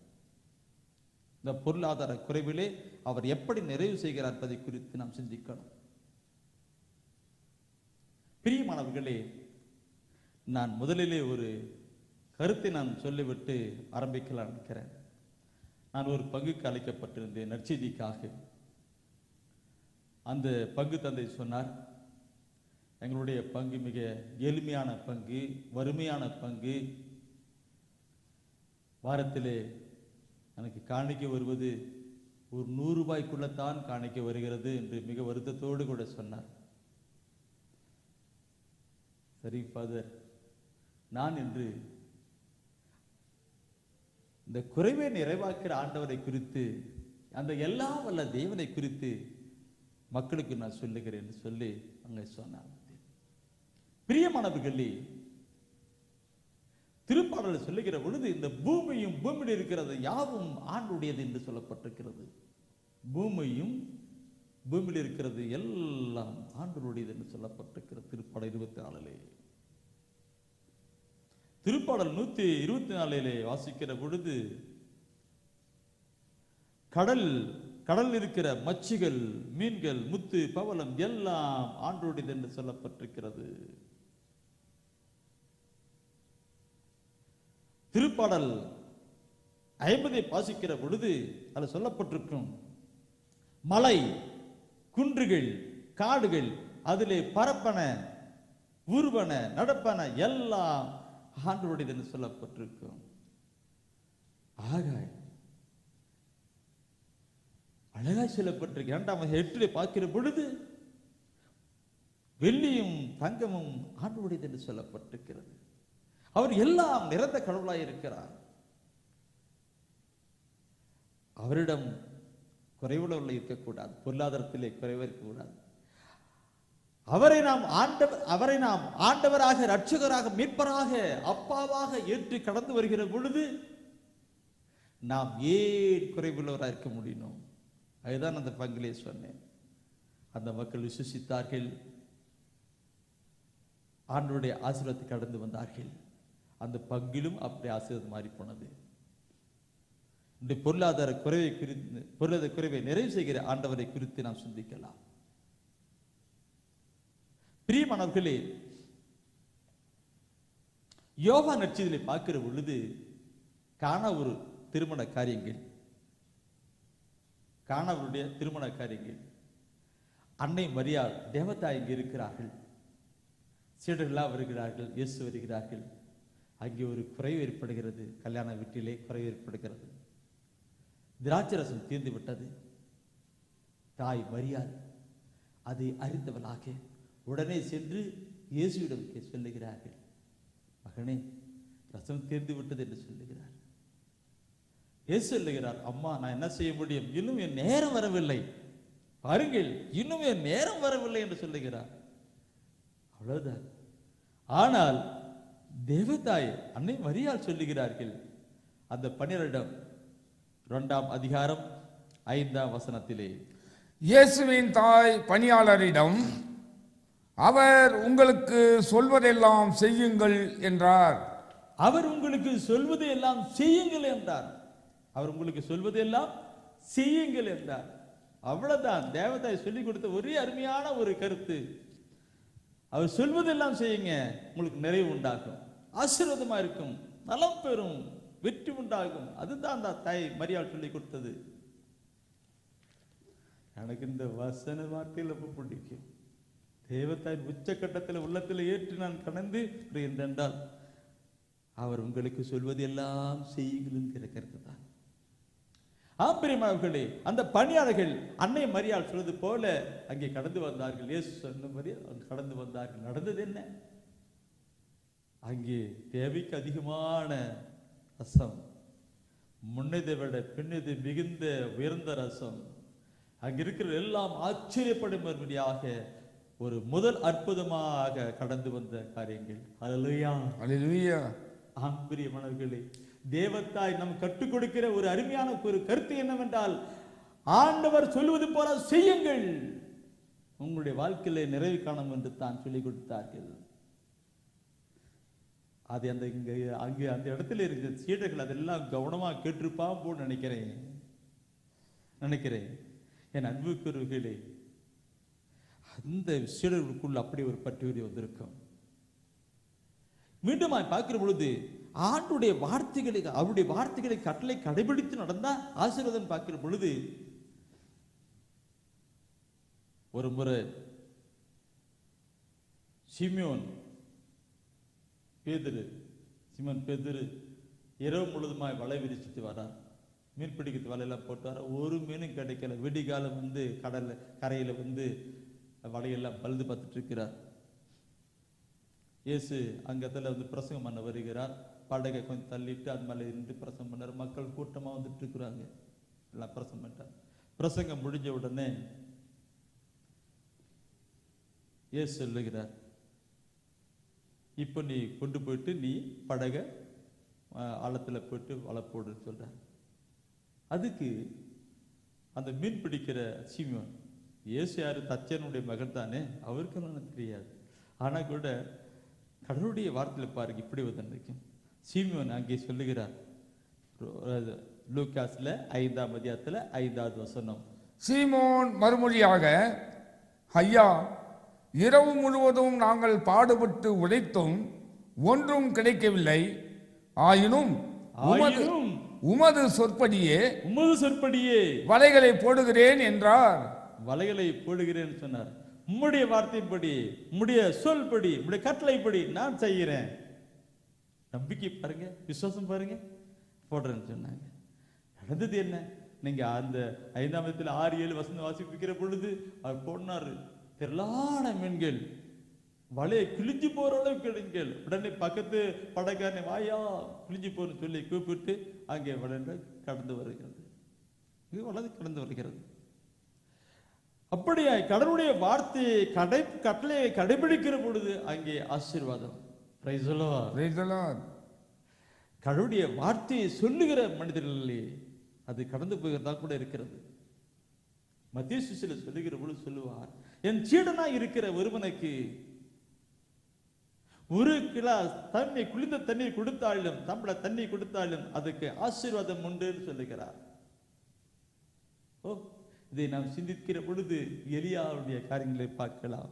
இந்த பொருளாதார குறைவிலே அவர் எப்படி நிறைவு செய்கிறார் என்பதை குறித்து நாம் சிந்திக்கணும். பிரியமானவர்களே, நான் முதலிலே ஒரு கருத்தை நான் சொல்லிவிட்டு ஆரம்பிக்கலாம் நினைக்கிறேன். நான் ஒரு பங்குக்கு அழைக்கப்பட்டிருந்தேன் நற்செய்திக்காக. அந்த பங்கு தந்தை சொன்னார், எங்களுடைய பங்கு மிக எளிமையான பங்கு, வறுமையான பங்கு. வாரத்திலே எனக்கு காணிக்க வருவது ஒரு 100 ரூபாய்க்குள்ளத்தான் காணிக்க வருகிறது என்று மிக வருத்தத்தோடு கூட சொன்னார். சரி ஃபாதர், நான் என்று இந்த குறைவை நிறைவாக்குற ஆண்டவரை குறித்து, அந்த எல்லாம் வல்ல தேவனை குறித்து மக்களுக்கு நான் சொல்லுகிறேன் என்று சொல்லி அங்கே சொன்னார். பிரியமானவர்களே, திருப்பாடல் சொல்லுகிற பொழுது இந்த பூமியும் பூமியில் இருக்கிறது யாவும் ஆண்டுடையது என்று சொல்லப்பட்டிருக்கிறது. பூமியும் பூமியில் இருக்கிறது எல்லாம் ஆண்டவருடையது என்று சொல்லப்பட்டிருக்கிறது திருப்பாடல் 24. திருப்பாடல் 124 வாசிக்கிற பொழுது கடல் இருக்கிற மச்சிகள், மீன்கள், முத்து, பவளம் எல்லாம் ஆண்டவருடையது என்று சொல்லப்பட்டிருக்கிறது. திருப்பாடல் 50 வாசிக்கிற பொழுது அது சொல்லப்பட்டிருக்கும், மலை, குன்றுகள், காடுகள், அதிலே பரப்பன, ஊர்வன, நடப்பன எல்லாம் ஆண்டவருடையது என்று சொல்லப்பட்டிருக்கும். ஆகாய் அழகாய் சொல்லப்பட்டிருக்கு. 2:8 பார்க்கிற பொழுது வெள்ளியும் தங்கமும் ஆண்டவருடையது என்று சொல்லப்பட்டிருக்கிறது. அவர் எல்லாம் நிறந்த கடவுளாய் இருக்கிறார். அவரிடம் குறைவுள்ள இருக்கக்கூடாது, பொருளாதாரத்திலே குறைவு இருக்கக்கூடாது. அவரை நாம் ஆண்டவராக, இரட்சகராக, மீட்பராக, அப்பாவாக ஏற்று கடந்து வருகிற பொழுது நாம் ஏன் குறைவுள்ளவராக இருக்க முடியும்? அதுதான் அந்த பங்கிலே சொன்னேன். அந்த மக்கள் விசுவாசித்தார்கள், ஆண்டவருடைய ஆசீர்வாதத்தை கடந்து வந்தார்கள். அந்த பங்கிலும் அப்படி ஆசீர்வாதம் மாறி போனது. இந்த பொருளாதார குறைவை நிறைவு செய்கிற ஆண்டவரை குறித்து நாம் சிந்திக்கலாம். பிரியமானவர்களே, யோவான் நற்செய்தியிலே பார்க்கிற பொழுது கானாவுடைய திருமண காரியங்கள், அன்னை மரியாள், தேவதா இங்கு இருக்கிறார்கள், சீடர்களாக வருகிறார்கள், இயேசு வருகிறார்கள். அங்கே ஒரு குறைவு ஏற்படுகிறது, கல்யாண வீட்டிலே குறைவு ஏற்படுகிறது. திராட்சரசம் தீர்ந்து விட்டது. தாய் மரியாள் அதை அறிந்தவளாக உடனே சென்று இயேசுவிடம் சொல்லுகிறார்கள், மகனே, ரசம் தீர்ந்து விட்டது என்று சொல்லுகிறார். இயேசு சொல்லுகிறார், அம்மா, நான் என்ன செய்ய முடியும், இன்னும் என் நேரம் வரவில்லை, பாருங்கள், இன்னும் என் நேரம் வரவில்லை என்று சொல்லுகிறார். அவ்வளவுதான். ஆனால் தேவதாய் அன்னை மரியாள் சொல்லுகிறார்கள், அந்த 12ஆம் அதிகாரம் 5ஆம் வசனத்திலே, இயேசுவின் தாய் பணியாளரிடம், அவர் உங்களுக்கு சொல்வதெல்லாம் செய்யுங்கள் என்றார். அவர் உங்களுக்கு சொல்வதையெல்லாம் செய்யுங்கள் என்றார். அவர் உங்களுக்கு சொல்வதெல்லாம் செய்யுங்கள் என்றார். அவ்வளவுதான். தேவதாய் சொல்லிக் கொடுத்த ஒரே அருமையான ஒரு கருத்து. அவர் சொல்வதெல்லாம் செய்யுங்க, உங்களுக்கு நிறைவு உண்டாகும், ஆசீர்வாதமா இருக்கும், நலம் பெறும், வெற்றி உண்டாகும். அதுதான் அந்த தாய் மரியாள் சொல்லி கொடுத்தது. எனக்கு இந்த வசன வார்த்தையில் ரொம்ப பிடிக்கும். தேவத்தாயின் உச்சக்கட்டத்தில் உள்ளத்தில் ஏற்று நான் கடந்து என்றால், அவர் உங்களுக்கு சொல்வது எல்லாம் செய்யுங்கள் என்கிற கருத்து தான். ஆம்பரியமானவர்களே, அந்த பணியாளர்கள் அன்னை மரியாள் சொல்வது போல அங்கே கடந்து வந்தார்கள். இயேசு சொன்ன மாதிரி கடந்து வந்தார்கள். நடந்தது என்ன? அங்கே தேவைக்கு அதிகமான ரசம், முன்னதை விட பின்னதை மிகுந்த உயர்ந்த ரசம். அங்க இருக்கிற எல்லாம் ஆச்சரியப்படும்படியாக ஒரு முதல் அற்புதமாக கடந்து வந்த காரியங்கள். அல்லேலூயா, அல்லேலூயா. ஆம்பரியமானவர்களே, தேவத்தாய் நம் கற்றுக் கொடுக்கிற ஒரு அருமையான ஒரு கருத்து என்னவென்றால், ஆண்டவர் சொல்வது போல செய்யுங்கள், உங்களுடைய வாழ்க்கையில நிறைவு காணும் என்று தான் சொல்லிக் கொடுத்தார்கள். அது அந்த அங்கே அந்த இடத்துல இருக்கிற சீடர்கள் அதெல்லாம் கவனமா கேட்டிருப்பான் போல் நினைக்கிறேன். என் அன்புக்குரியவர்களே, அந்த சீடர்களுக்குள்ள அப்படி ஒரு பற்றுறுதி வந்திருக்கும். மீண்டும் பார்க்கிற பொழுது ஆண்டுடைய வார்த்தைகளை, அவருடைய வார்த்தைகளை கட்டளை கடைபிடித்து நடந்தா ஆசீர்வாதம் பார்க்கிற பொழுது, ஒரு முறை சிமியோன் பேதுரு இரவு முழுதுமாய் வலை விரிச்சிட்டு வரார். மீன் பிடிக்கிறது வலையெல்லாம் போட்டு வர, ஒரு மீனும் கிடைக்கல. விடிகாலம் கரையில வலையெல்லாம் பழுது பார்த்துட்டு இருக்கிறார். இயேசு அங்கத்துல பிரசங்கம் பண்ண வருகிறார். படகை கொஞ்சம் தள்ளிட்டு அது மேலே இருந்து பிரசங்கம் பண்ணார். மக்கள் கூட்டமா வந்துட்டு இருக்கிறாங்க. எல்லாம் பிரசங்கம் பண்ணிட்டார். பிரசங்கம் முடிஞ்ச உடனே இயேசு சொல்லுகிறார், இப்போ நீ கொண்டு போயிட்டு நீ படகை ஆழத்துல போயிட்டு வலை போடுன்னு சொல்ற. அதுக்கு அந்த மீன் பிடிக்கிற சீமோன், இயேசு யாரு, தச்சனுடைய மகன் தானே, அவருக்கு ஒன்றும் தெரியாது. ஆனா கூட கடவுளுடைய வார்த்தையில பாருங்க இப்படி வந்திருக்கும். சீமோன் அங்கே சொல்லுகிறார், லூக்காஸ்ல 5ஆம் அதிகாரத்துல 5வது வசனம். சீமோன் மறுமொழியாக, ஐயா, இரவு முழுவதும் நாங்கள் பாடுபட்டு உழைத்தும் ஒன்றும் கிடைக்கவில்லை. ஆயினும் உமது சொற்படியே வலைகளை போடுகிறேன் என்றார். வலைகளை போடுகிறேன் சொன்னார். உம்முடைய வார்த்தைப்படி, உம்முடைய சொல்படி, உம்முடைய கட்டளைப்படி நான் செய்கிறேன். நம்பிக்கை பாருங்க, விசுவாசம் பாருங்க, போடுறேன்னு சொன்னாங்க. நடந்தது என்ன? நீங்க அந்த 5ஆம் அதிகாரத்தில் 6-7 வசனம் வாசிப்பிக்கிற பொழுது அவர் போனாரு. திரளான மீன்கள், வலையை கிழிஞ்சு போற அளவுக்கு மீன்கள். உடனே பக்கத்து படகாரனை, வாயா கிழிஞ்சு போன்னு சொல்லி கூப்பிட்டு அங்கே வளர்ந்து கடந்து வருகிறது. கடந்து வருகிறது. அப்படியா கடவுளுடைய வார்த்தையை கட்டளையை கடைபிடிக்கிற பொழுது அங்கே ஆசீர்வாதம். Price the Lord. கடவுளுடைய வார்த்தையை சொல்லுகிற மனிதர்களே அது கடந்து போகிறதா கூட இருக்கிறது. மத்திய சுவிசேஷத்தில் சொல்லுகிற பொழுது சொல்லுவார், என் சீடனா இருக்கிற ஒருவனுக்கு ஒரு கிளாஸ் தண்ணி, குளிர்ந்த தண்ணீர் கொடுத்தாலும், தம்பள தண்ணி கொடுத்தாலும் அதுக்கு ஆசீர்வாதம் உண்டு சொல்லுகிறார். ஓ, இதை நாம் சிந்திக்கிற பொழுது எலியாவுடைய காரியங்களை பார்க்கலாம்.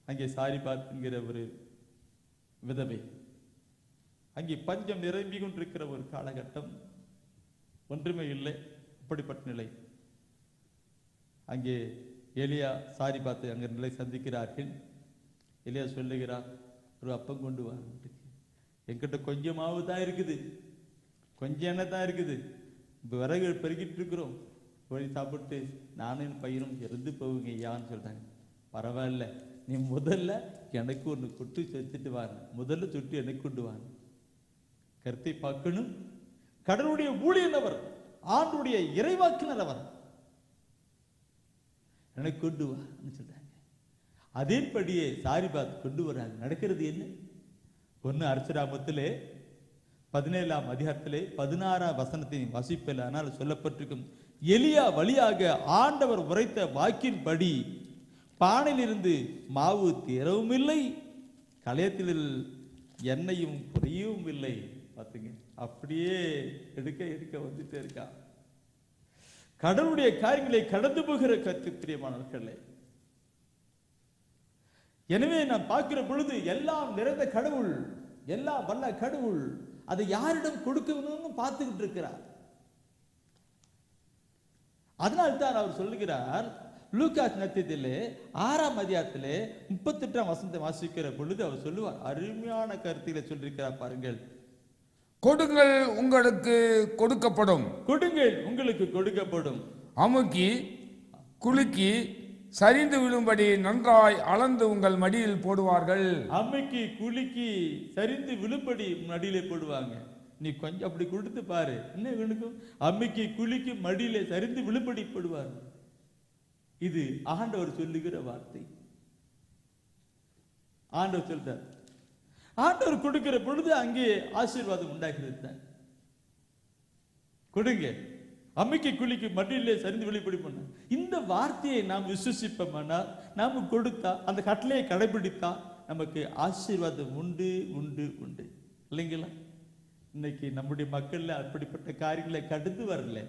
அங்கே சாரிபாத் என்கிற ஒரு விதவை, அங்கே பஞ்சம் நிரம்பி கொண்டிருக்கிற ஒரு காலகட்டம், ஒன்றுமே இல்லை, அப்படிப்பட்ட நிலை. அங்கே எலியா சாரிபாத்தை அங்கே நிலை சந்திக்கிறார்கள். எலியா சொல்லுகிறார், ஒரு அப்பம் கொண்டு வா. என்கிட்ட கொஞ்சமாவது தான் இருக்குது, கொஞ்சம் எண்ணெய் தான் இருக்குது, இப்போ விறகு பெருக்கிட்டு இருக்கிறோம், கோழி சாப்பிட்டு நானும் என் பையனும் இறந்து போவீங்க ஐயான்னு சொல்றாங்க. பரவாயில்ல, நீ முதல்ல எனக்கு ஒன்று கொட்டு வச்சுட்டு வாங்க, முதல்ல சுட்டு எனக்கு கொண்டு வாங்க. கருத்தை பார்க்கணும். கடவுளுடைய ஊழியர், ஆண்டுடைய இறைவாக்கினர் அவர், எனக்கு கொண்டு வான்னு சொல்றாங்க. அதேபடியே சாரிபாத் கொண்டு வராங்க. நடக்கிறது என்ன? ஒன்று அரசராமத்திலே 17ஆம் அதிகாரத்திலே 16ஆம் வசனத்தை வாசிப்பில் ஆனால் சொல்லப்பட்டிருக்கும், எலியா வழியாக ஆண்டவர் உரைத்த வாக்கின்படி பானையிலிருந்து மாவு தீரவும் இல்லை, களையத்தில் எண்ணெயும் குறையவும் இல்லை. பார்த்துங்க, அப்படியே எடுக்க எடுக்க வந்துட்டே இருக்கா. கடவுளுடைய காரியங்களை கடந்து போகிற கருத்து பிரியமானவர்களே. எனவே நான் பார்க்கிற பொழுது எல்லாம் நிறைந்த கடவுள், எல்லாம் வல்ல கடவுள் அதை யாரிடம் கொடுக்கணும்னு பார்த்துக்கிட்டு இருக்கிறார். அதனால்தான் அவர் சொல்லுகிறார், லூக்கா நத்தியத்திலே 6ஆம் அதிகாரத்திலே 38ஆம் வசனத்தை வாசிக்கிற பொழுது அவர் சொல்லுவார், அருமையான கருத்தில சொல்லியிருக்கிறார் பாருங்கள். கொடுங்கள் உங்களுக்கு கொடுக்கப்படும், கொடுங்கள் உங்களுக்கு கொடுக்கப்படும், அமுக்கி குலுக்கி சரிந்து விழும்படி நன்றாய் அளந்து உங்கள் மடியில் போடுவார்கள். அம்மைக்கு குலுக்கி சரிந்து விழும்படி மடியிலே போடுவாங்க. நீ கொஞ்சம் அப்படி கொடுத்து பாரு, என்ன வேணுக்கும்? அம்மைக்கு குலுக்கி மடியிலே சரிந்து விழும்படி போடுவார். இது ஆண்டவர் சொல்லுகிற வார்த்தை. ஆண்டவர் சொல்றார். ஆண்டவர் கொடுக்கிற பொழுது அங்கே ஆசீர்வாதம் உண்டாகிறது. கொடுங்க, அம்மைக்கு குளிக்கு மடியிலே சரிந்து வெளிப்படி பண்ண இந்த வார்த்தையை நாம் விசுவசிப்போம்னா, நாம் கொடுத்தா, அந்த கட்டளையை கடைபிடித்தா நமக்கு ஆசீர்வாதம் உண்டு உண்டு உண்டு, இல்லைங்களா? இன்னைக்கு நம்முடைய மக்கள்ல அப்படிப்பட்ட காரியங்களை கடந்து வரல.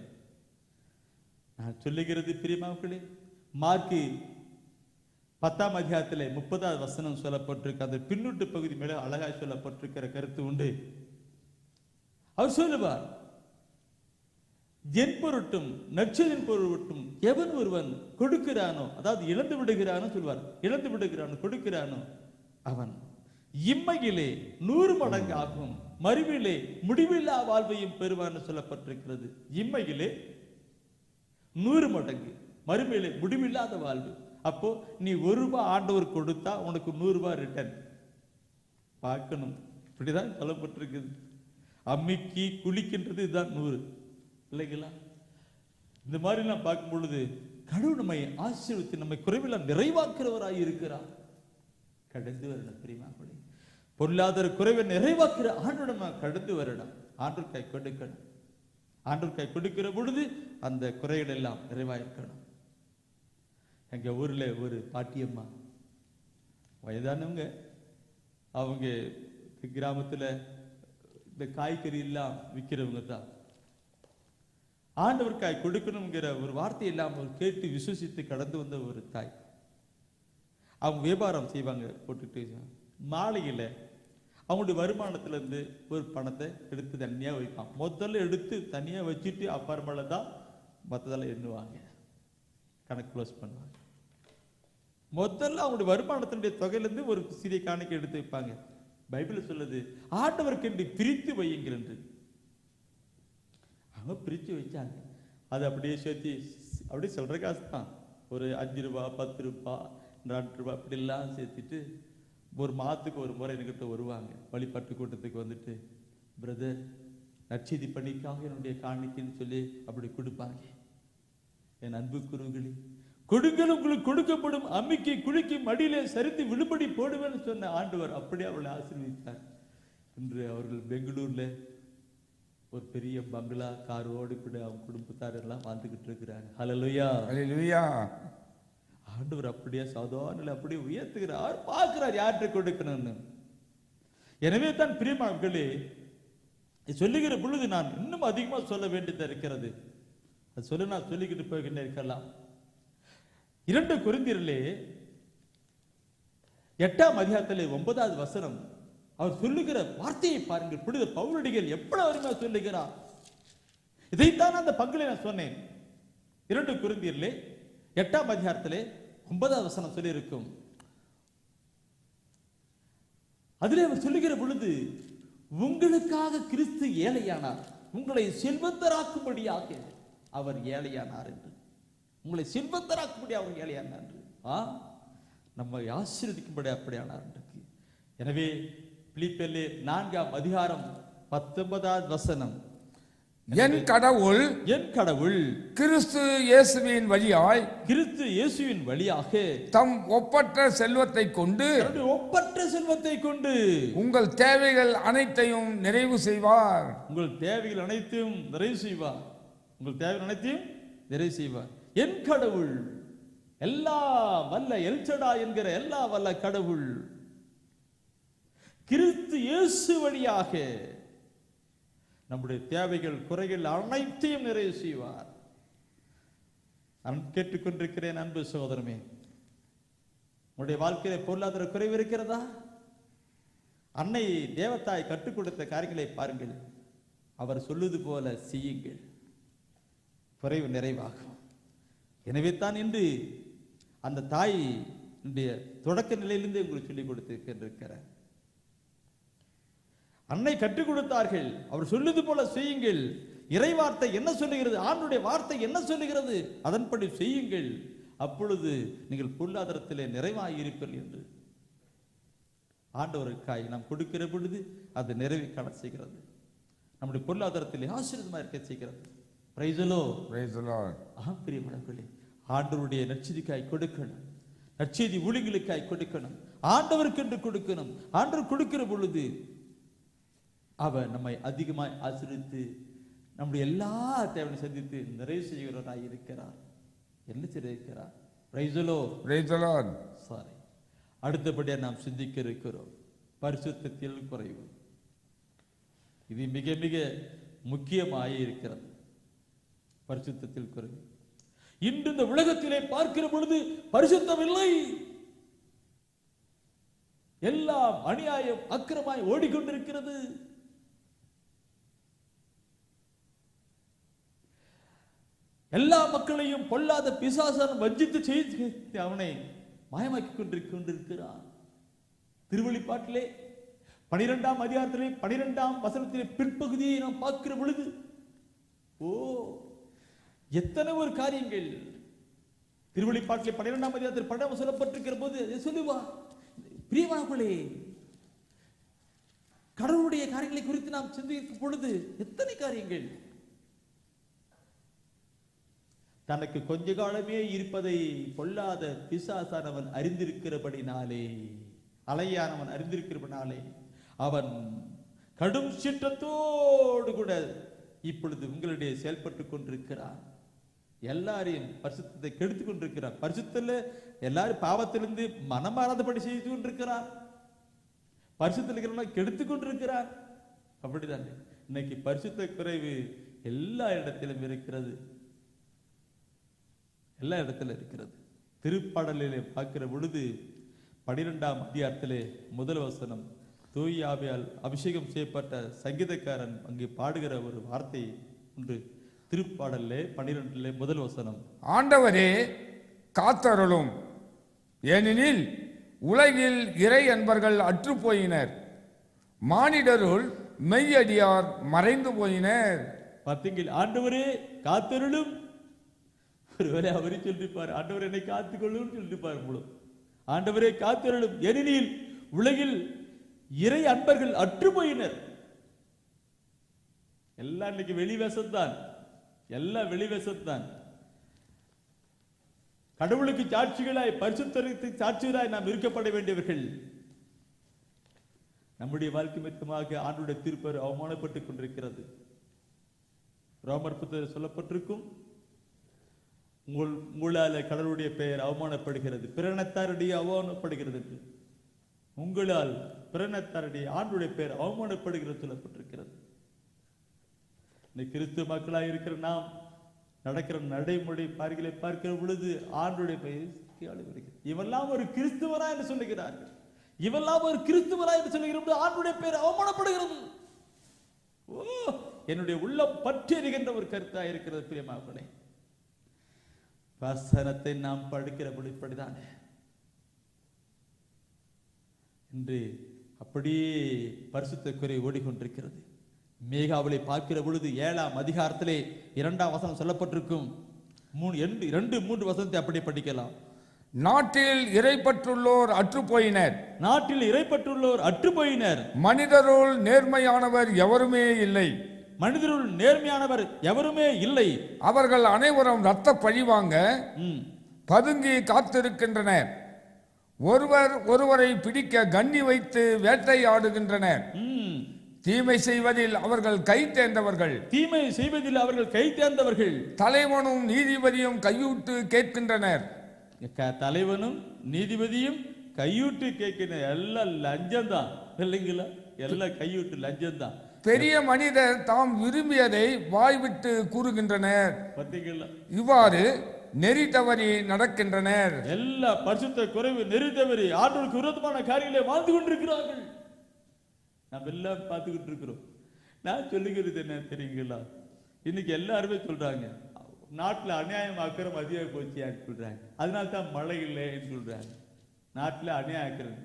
நான் சொல்லுகிறது பிரியமானவர்களே, மார்க்கு 10ஆம் அதிகாரத்திலே 30ஆவது வசனம் சொல்லப்பட்டிருக்கு. அந்த பின்னூட்டு பகுதி மேல அழகாய் சொல்லப்பட்டிருக்கிற கருத்து உண்டு. அவர் சொல்லுவார், என் பொருட்டும் நற்செய்தியின் பொருட்டும் எவன் ஒருவன் கொடுக்கிறானோ, அதாவது இழந்து விடுகிறானோ சொல்வார், இழந்து விடுகிறானோ கொடுக்கிறானோ அவன் இம்மையிலே 100 மடங்கு ஆகும், மறுமையிலே முடிவில்லா வாழ்வையும் பெறுவான்னு சொல்லப்பட்டிருக்கிறது. இம்மையிலே 100 மடங்கு, மறுமையிலே முடிவில்லாத வாழ்வு. அப்போ நீ 1 ரூபாய் ஆண்டவர் கொடுத்தா உனக்கு 100 ரூபாய் ரிட்டர்ன் பார்க்கணும். இப்படிதான் சொல்லப்பட்டிருக்குது. அம்மிக்கு குளிக்கின்றது இதுதான் 100, இல்லைங்களா? இந்த மாதிரி நான் பார்க்கும் பொழுது கடவுள் நம்மை ஆசீர்வதித்து நம்மை குறைவில்லாம் நிறைவாக்குறவராய் இருக்கிறார். கடந்து வரணும் பிரியமானவர்களே, பொருளாதார குறைவை நிறைவாக்குற ஆண்டோட கடந்து வரணும். ஆண்டோர் கை கொடுக்கணும். ஆண்டோர் கை கொடுக்கிற பொழுது அந்த குறைகள் எல்லாம் நிறைவாயிருக்கணும். எங்க ஊர்ல ஒரு பாட்டியம்மா, வயதானவங்க, அவங்க கிராமத்துல இந்த காய்கறி எல்லாம் விற்கிறவங்க தான். ஆண்டவர் காய் கொடுக்கணுங்கிற ஒரு வார்த்தை எல்லாம் கேட்டு விசுவசித்து கடந்து வந்த ஒரு தாய். அவங்க வியாபாரம் செய்வாங்க, போட்டுட்டு மாலையில அவங்களுடைய வருமானத்துல இருந்து ஒரு பணத்தை எடுத்து தனியா வைப்பான். முதல்ல எடுத்து தனியா வச்சுட்டு அப்புறமேல தான் மற்றதெல்லாம் எண்ணுவாங்க, கணக்கு க்ளோஸ் பண்ணுவாங்க. முதல்ல அவங்களுடைய வருமானத்தினுடைய தொகையிலிருந்து ஒரு சிறிய காணிக்கை எடுத்து வைப்பாங்க. பைபிள் சொல்லுது, ஆண்டவருக்கு என்று பிரித்து வையுங்கள் என்று. அவங்க பிரித்து வச்சாங்க. அது அப்படியே சேர்த்து அப்படியே சொல்ற காசு தான், ஒரு 5 ரூபாய் 10 ரூபாய் 2 ரூபாய் அப்படிலாம் சேர்த்துட்டு ஒரு மாதத்துக்கு ஒரு முறை என்கிட்ட வருவாங்க. வழிபாட்டு கூட்டத்துக்கு வந்துட்டு, பிரதர் நற்செய்தி பணிக்காக என்னுடைய காணிக்கைன்னு சொல்லி அப்படி கொடுப்பாங்க. என் அன்பு குருவிகளே, கொடுங்கள் உங்களுக்கு கொடுக்கப்படும், அம்மிக்கு குளிக்கு மடியிலே சரித்து விழுபடி போடுவேன்னு சொன்ன ஆண்டவர் அப்படியே அவளை ஆசீர்வதித்தார். இன்று அவர்கள் பெங்களூர்ல ஒரு பெரிய பங்களா காரோடு கூட அவங்க குடும்பத்தார் எல்லாம் வாழ்ந்துகிட்டு இருக்கிறாங்க. ஹல்லேலூயா, ஹல்லேலூயா. ஆண்டவர் அப்படியே சாதாரண அப்படியே உயர்த்துகிறார், பார்க்கிறார் யார்கிட்ட கொடுக்கணும்னு. எனவே தான் பிரியமானவர்களே, சொல்லுகிற பொழுது நான் இன்னும் அதிகமா சொல்ல வேண்டியது இருக்கிறது. அது சொல்ல நான் சொல்லிக்கிட்டு போய்கிட்டே இருக்கலாம். 2 கொரிந்தியரிலே 8ஆம் அதிகாரத்திலே 9வது வசனம் அவர் சொல்லுகிற வார்த்தையை பாருங்கள். புனித பவுலடிகள் எவ்வளவு அருமையா சொல்லுகிறார். இதைத்தான் அந்த பங்குல நான் சொன்னேன். 2 கொரிந்தியரிலே 8ஆம் அதிகாரத்திலே 9வது வசனம் சொல்லி இருக்கும். அதிலே அவர் சொல்லுகிற பொழுது, உங்களுக்காக கிறிஸ்து ஏழையானார், உங்களை செல்வந்தராக்கும்படியாக அவர் ஏழையானார் என்று. உங்களை செல்வந்தராக்கும்படி அவர் ஏழையானார் என்று. நம்மை ஆசீர்வதிக்கும்படி அப்படியானார் என்று. எனவே பிலிப்பியர் 4ஆம் அதிகாரம் 19வது வசனம், என் கடவுள் கிறிஸ்து இயேசுவின் வழியாக தம் ஒப்பற்ற செல்வத்தை கொண்டு உங்கள் தேவைகள் அனைத்தையும் நிறைவு செய்வார். என் கடவுள், எல்லா வல்ல எல்சடா என்கிற எல்லா வல்ல கடவுள் கிறிஸ்து இயேசு வழியாக நம்முடைய தேவைகள் குறைகள் அனைத்தையும் நிறைவு செய்வார். நான் கேட்டுக்கொண்டிருக்கிறேன் அன்பு சகோதரமே, உங்களுடைய வாழ்க்கையில பொருளாதார குறைவு இருக்கிறதா? அன்னை தேவதாய் கற்றுக் கொடுத்த காரியங்களை பாருங்கள். அவர் சொல்லுவது போல செய்யுங்கள், குறைவு நிறைவாகும். எனவே தான் இன்று அந்த தாய் தொடக்க நிலையிலிருந்து உங்களுக்கு சொல்லிக் கொடுத்திருக்கிறார். அன்னை கற்றுக் கொடுத்தார்கள். அவர் சொல்லுவது போல செய்யுங்கள். இறை வார்த்தை என்ன சொல்லுகிறது, ஆண்டுடைய வார்த்தை என்ன சொல்லுகிறது, அதன்படி செய்யுங்கள். அப்பொழுது நீங்கள் பொருளாதாரத்திலே நிறைவாக இருப்பீர்கள் என்று ஆண்டவருக்காய் நாம் கொடுக்கிற பொழுது அது நிறைவை காண செய்கிறது. நம்முடைய பொருளாதாரத்திலே ஆசீர்வாதமாக இருக்க செய்கிறது. Price the Lord. பிரியமானவர்களே, ஆண்டவருடைய நற்செய்திக்காய் கொடுக்கணும், நற்செய்தி ஊழியர்களுக்காய் கொடுக்கணும், ஆண்டவருக்கு என்று கொடுக்கணும். ஆண்டவர் கொடுக்கிற பொழுது அவர் நம்மை அதிகமாய் ஆசீர்வதித்து நம்முடைய எல்லா தேவையை சந்தித்து நிறைவு செய்கிறவராய் இருக்கிறார். என்ன செய்திருக்கிறார்? Price the Lord. சாரி, அடுத்தபடியாக நாம் சிந்திக்க இருக்கிறோம் பரிசுத்தத்தில் குறைவு. இது மிக மிக முக்கியமாக இருக்கிறது. பரிசுத்தத்தில் குறைவு. இன்று இந்த உலகத்திலே பார்க்கிற பொழுது பரிசுத்தம் இல்லை. எல்லாம் அநியாயம் அக்கிரமாய் ஓடிக்கொண்டிருக்கிறது. எல்லா மக்களையும் பொல்லாத பிசாசான வஞ்சித்து செய்து அவனை மாயமாக்கி கொண்டிருக்கிறான். திருவெளிப்பாட்டிலே 12ஆம் அதிகாரத்திலே 12ஆம் வசனத்திலே பிற்பகுதியை நாம் பார்க்கிற பொழுது எத்தனை ஒரு காரியங்கள் திருவெளிப்பாட்டிலே 12ஆம் அதிகாரத்தில் 12ஆம் சொல்லப்பட்டிருக்கிற போது சொல்லுவா, பிரியமானவர்களே, கடவுளுடைய காரியங்களை குறித்து நாம் சிந்திக்கும் பொழுது எத்தனை காரியங்கள். தனக்கு கொஞ்ச காலமே இருப்பதை பொல்லாத பிசாசானவன் அறிந்திருக்கிறபடினாலே, அலையானவன் அறிந்திருக்கிறபடினாலே அவன் கடும் சீற்றத்தோடு கூட இப்பொழுது உங்களுடைய செயல்பட்டு கொண்டிருக்கிறான். எல்லாரையும் பரிசுத்தத்தை கெடுத்துக் கொண்டிருக்கிறார். பரிசுத்தல எல்லாரும் பாவத்திலிருந்து மனமாறாதபடி செய்து கொண்டிருக்கிறார். பரிசுத்தல் இருக்கிறவங்க கெடுத்துக் கொண்டிருக்கிறார். அப்படிதான் இன்னைக்கு பரிசுத்த குறைவு எல்லா இடத்திலும் இருக்கிறது. எல்லா இடத்துல இருக்கிறது. திருப்பாடலிலே பார்க்கிற பொழுது 12ஆம் அதிகாரத்திலே முதல் வசனம், தூய ஆவியால் அபிஷேகம் செய்யப்பட்ட சங்கீதக்காரன் அங்கு பாடுகிற ஒரு வார்த்தை ஒன்று. திருப்பாடலிலே 12 முதல் வசனம், ஆண்டவரே காத்தருளும், ஏனெனில் உலகில் இறை அன்பர்கள் அற்று போயினர், மானிடருள் மெய்யடியார் மறைந்து போயினர். பார்த்தீங்கள், ஆண்டவரே காத்தருளும். ஒருவேளை அவரே சொல்லிப்பார், ஆண்டவர் என்னை காத்துக்கொள்ளும் சொல்லிப்பார். ஆண்டவரே காத்தருளும், ஏனெனில் உலகில் இறை அன்பர்கள் அற்று போயினர். எல்லாம் இன்னைக்கு வெளிவேசத்தான், எல்லாம் வெளிவேசத்தான். கடவுளுக்கு சாட்சிகளாய் பரிசுத்தருக்கு சாட்சிகளாய் நாம் இருக்கப்பட வேண்டியவர்கள். நம்முடைய வாழ்க்கை மித்தமாக ஆண்டுடைய தீர்ப்பு அவமானப்பட்டுக் கொண்டிருக்கிறது. ரோமர் புத்தகத்தில் சொல்லப்பட்டிருக்கும், உங்களால் கடவுளுடைய பெயர் அவமானப்படுகிறது, பிறனத்தாருடைய அவமானப்படுகிறது என்று. உங்களால் பிறனத்தாருடைய ஆண்டுடைய பெயர் அவமானப்படுகிறது சொல்லப்பட்டிருக்கிறது. இந்த கிறிஸ்துவ மக்களாக இருக்கிற நாம் நடக்கிற நடைமுறை பார்களை பார்க்கிற பொழுது ஆண்டுடைய பெயர் இவெல்லாம் ஒரு கிறிஸ்துவரா என்று சொல்லுகிறார்கள். இவெல்லாம் ஒரு கிறிஸ்துவரா என்று சொல்லுகிற பொழுது ஆண்டுடைய பெயர் அவமானப்படுகிறது. என்னுடைய உள்ளம் பற்றி எறிகின்ற ஒரு கருத்தாக இருக்கிறது. பிரியமானவர்களே, வசனத்தை நாம் படிக்கிற இப்படிதான் இன்று அப்படியே பரிசுத்த குறை ஓடிக்கொண்டிருக்கிறது. மேகாவிலே பார்க்கிற பொழுது 7ஆம் அதிகாரத்திலே 2ஆம் வசனம் சொல்லப்பட்டிருக்கும். 2-3 வசனத்தை அப்படி படிக்கலாம். நாட்டில் இறைப்பற்றுள்ளோர் அற்றுப்போயினர், நாட்டில் இறைப்பற்றுள்ளோர் அற்றுப்போயினர், மனிதருள் நேர்மையானவர் எவருமே இல்லை, மனிதருள் நேர்மையானவர் எவருமே இல்லை. அவர்கள் அனைவரும் இரத்த பழிவாங்க பதுங்கி காத்திருக்கின்றனர், ஒருவர் ஒருவரை பிடிக்க கண்ணி வைத்து வேட்டையாடுகின்றனர், தீமை செய்வதில் அவர்கள் கை தேர்ந்தவர்கள், தீமை செய்வதில் அவர்கள் கை தேர்ந்தவர்கள், தலைவனும் நீதிபதியும் கையூட்டு கேட்கின்றனர், தலைவனும் நீதிபதியும் கையூட்டு கேட்கிற எல்லாம் லஞ்சம் தான் இல்லைங்களா? எல்லாம் கையூட்டு லஞ்சம் தான். பெரிய மனிதர் தாம் விரும்பியதை வாய்விட்டு கூறுகின்றனர், பார்த்தீங்களா? இவ்வாறு நெறி தவறி நடக்கின்றனர். எல்லா பரிசுத்த குறைவு நெறி தவறி ஆண்டவருக்கு விரோதமான காரியங்களை வாழ்ந்து கொண்டிருக்கிறார்கள். நம்ம எல்லாம் பார்த்துக்கிட்டு இருக்கிறோம். நான் சொல்லுகிறது என்ன தெரியுங்களா? இன்னைக்கு எல்லாருமே சொல்றாங்க நாட்டில் அநியாயம் அக்கறம் அதிகம் போச்சு சொல்றாங்க. அதனால தான் மழை இல்லைன்னு சொல்றாங்க. நாட்டில் அநியாயம் அக்கறம்,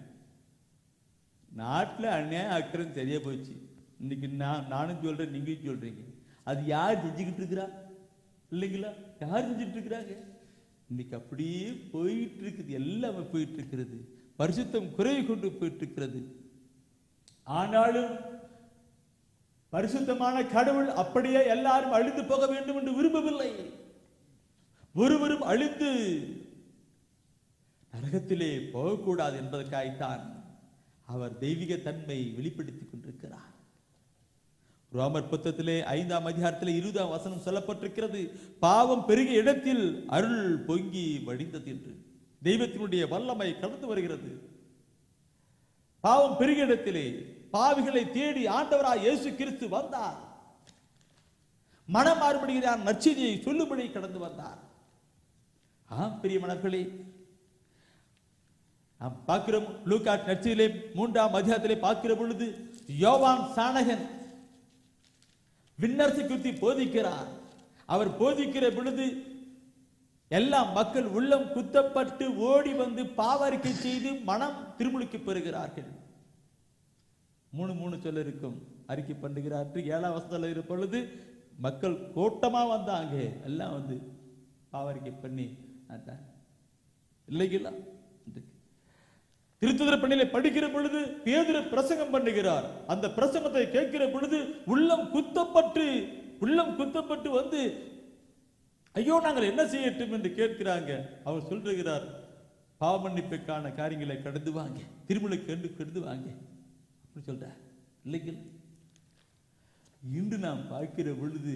நாட்டில் அநியாயம் அக்கறம் சரியா போச்சு. இன்னைக்கு நானும் சொல்றேன், நீங்களும் சொல்றீங்க. அது யார் செஞ்சுக்கிட்டு இருக்கிறா? இல்லைங்களா? யார் செஞ்சுட்டு இருக்கிறாங்க? இன்னைக்கு அப்படியே போயிட்டு இருக்குது, எல்லாமே போயிட்டு இருக்கிறது. பரிசுத்தம் குறைவு கொண்டு போயிட்டு இருக்கிறது. ஆனாலும் பரிசுத்தமான கடவுள் அப்படியே எல்லாரும் அழிந்து போக வேண்டும் என்று விரும்பவில்லை. ஒருவரும் அழிந்து நரகத்திலே போகக்கூடாது என்பதற்காகத்தான் அவர் தெய்வீக தன்மை வெளிப்படுத்திக் கொண்டிருக்கிறார். ரோமர் புத்தகத்திலே 5ஆம் அதிகாரத்திலே 20ஆம் வசனம் சொல்லப்பட்டிருக்கிறது, பாவம் பெருகிய இடத்தில் அருள் பொங்கி வடிந்தது என்று. தெய்வத்தினுடைய வல்லமை கடந்து வருகிறது. பாவம் பெருகிய இடத்திலே பாவிகளை தேடி ஆண்டவராய் இயேசு கிறிஸ்து வந்தார். மனம் மாறுபடுகிறார், நற்செய்தியை சொல்லும்படி கடந்து வந்தார். பிரியமானவர்களே, நாம் பார்க்கிறோம் லூக்கா நற்செய்தியிலே 3ஆம் அதிகாரத்திலே பார்க்கிற பொழுது யோவான் சாணகன் விண்ணரசை குறித்து போதிக்கிறார். அவர் போதிக்கிற பொழுது எல்லா மக்கள் உள்ளம் குத்தப்பட்டு ஓடி வந்து பாவரிக்கை செய்து மனம் திருமுழுக்கு பெறுகிறார்கள். 3 சொல்ல இருக்கும், அறிக்கை பண்ணுகிறார்கள். 7ஆம் வசனத்தில் இருக்கிற பொழுது மக்கள் கூட்டமா வந்தாங்க, எல்லாம் வந்து பாவரிக்கை பண்ணி இல்லைங்களா? திருத்துதர் பணியிலே படிக்கிற பொழுது பேதுரு பிரசங்கம் பண்ணுகிறார். அந்த பிரசங்கத்தை கேட்கிற பொழுது உள்ளம் குத்தப்பட்டு வந்து ஐயோ நாங்கள் என்ன செய்யட்டும் என்று கேட்கிறாங்க. அவர் சொல்லுகிறார், பாவ மன்னிப்புக்கான காரியங்களை கடந்து வாங்க, திருமுழுக்கு கடந்து வாங்க அப்படி சொல்றார். இல்லைங்களா? இன்று நாம் பார்க்கிற பொழுது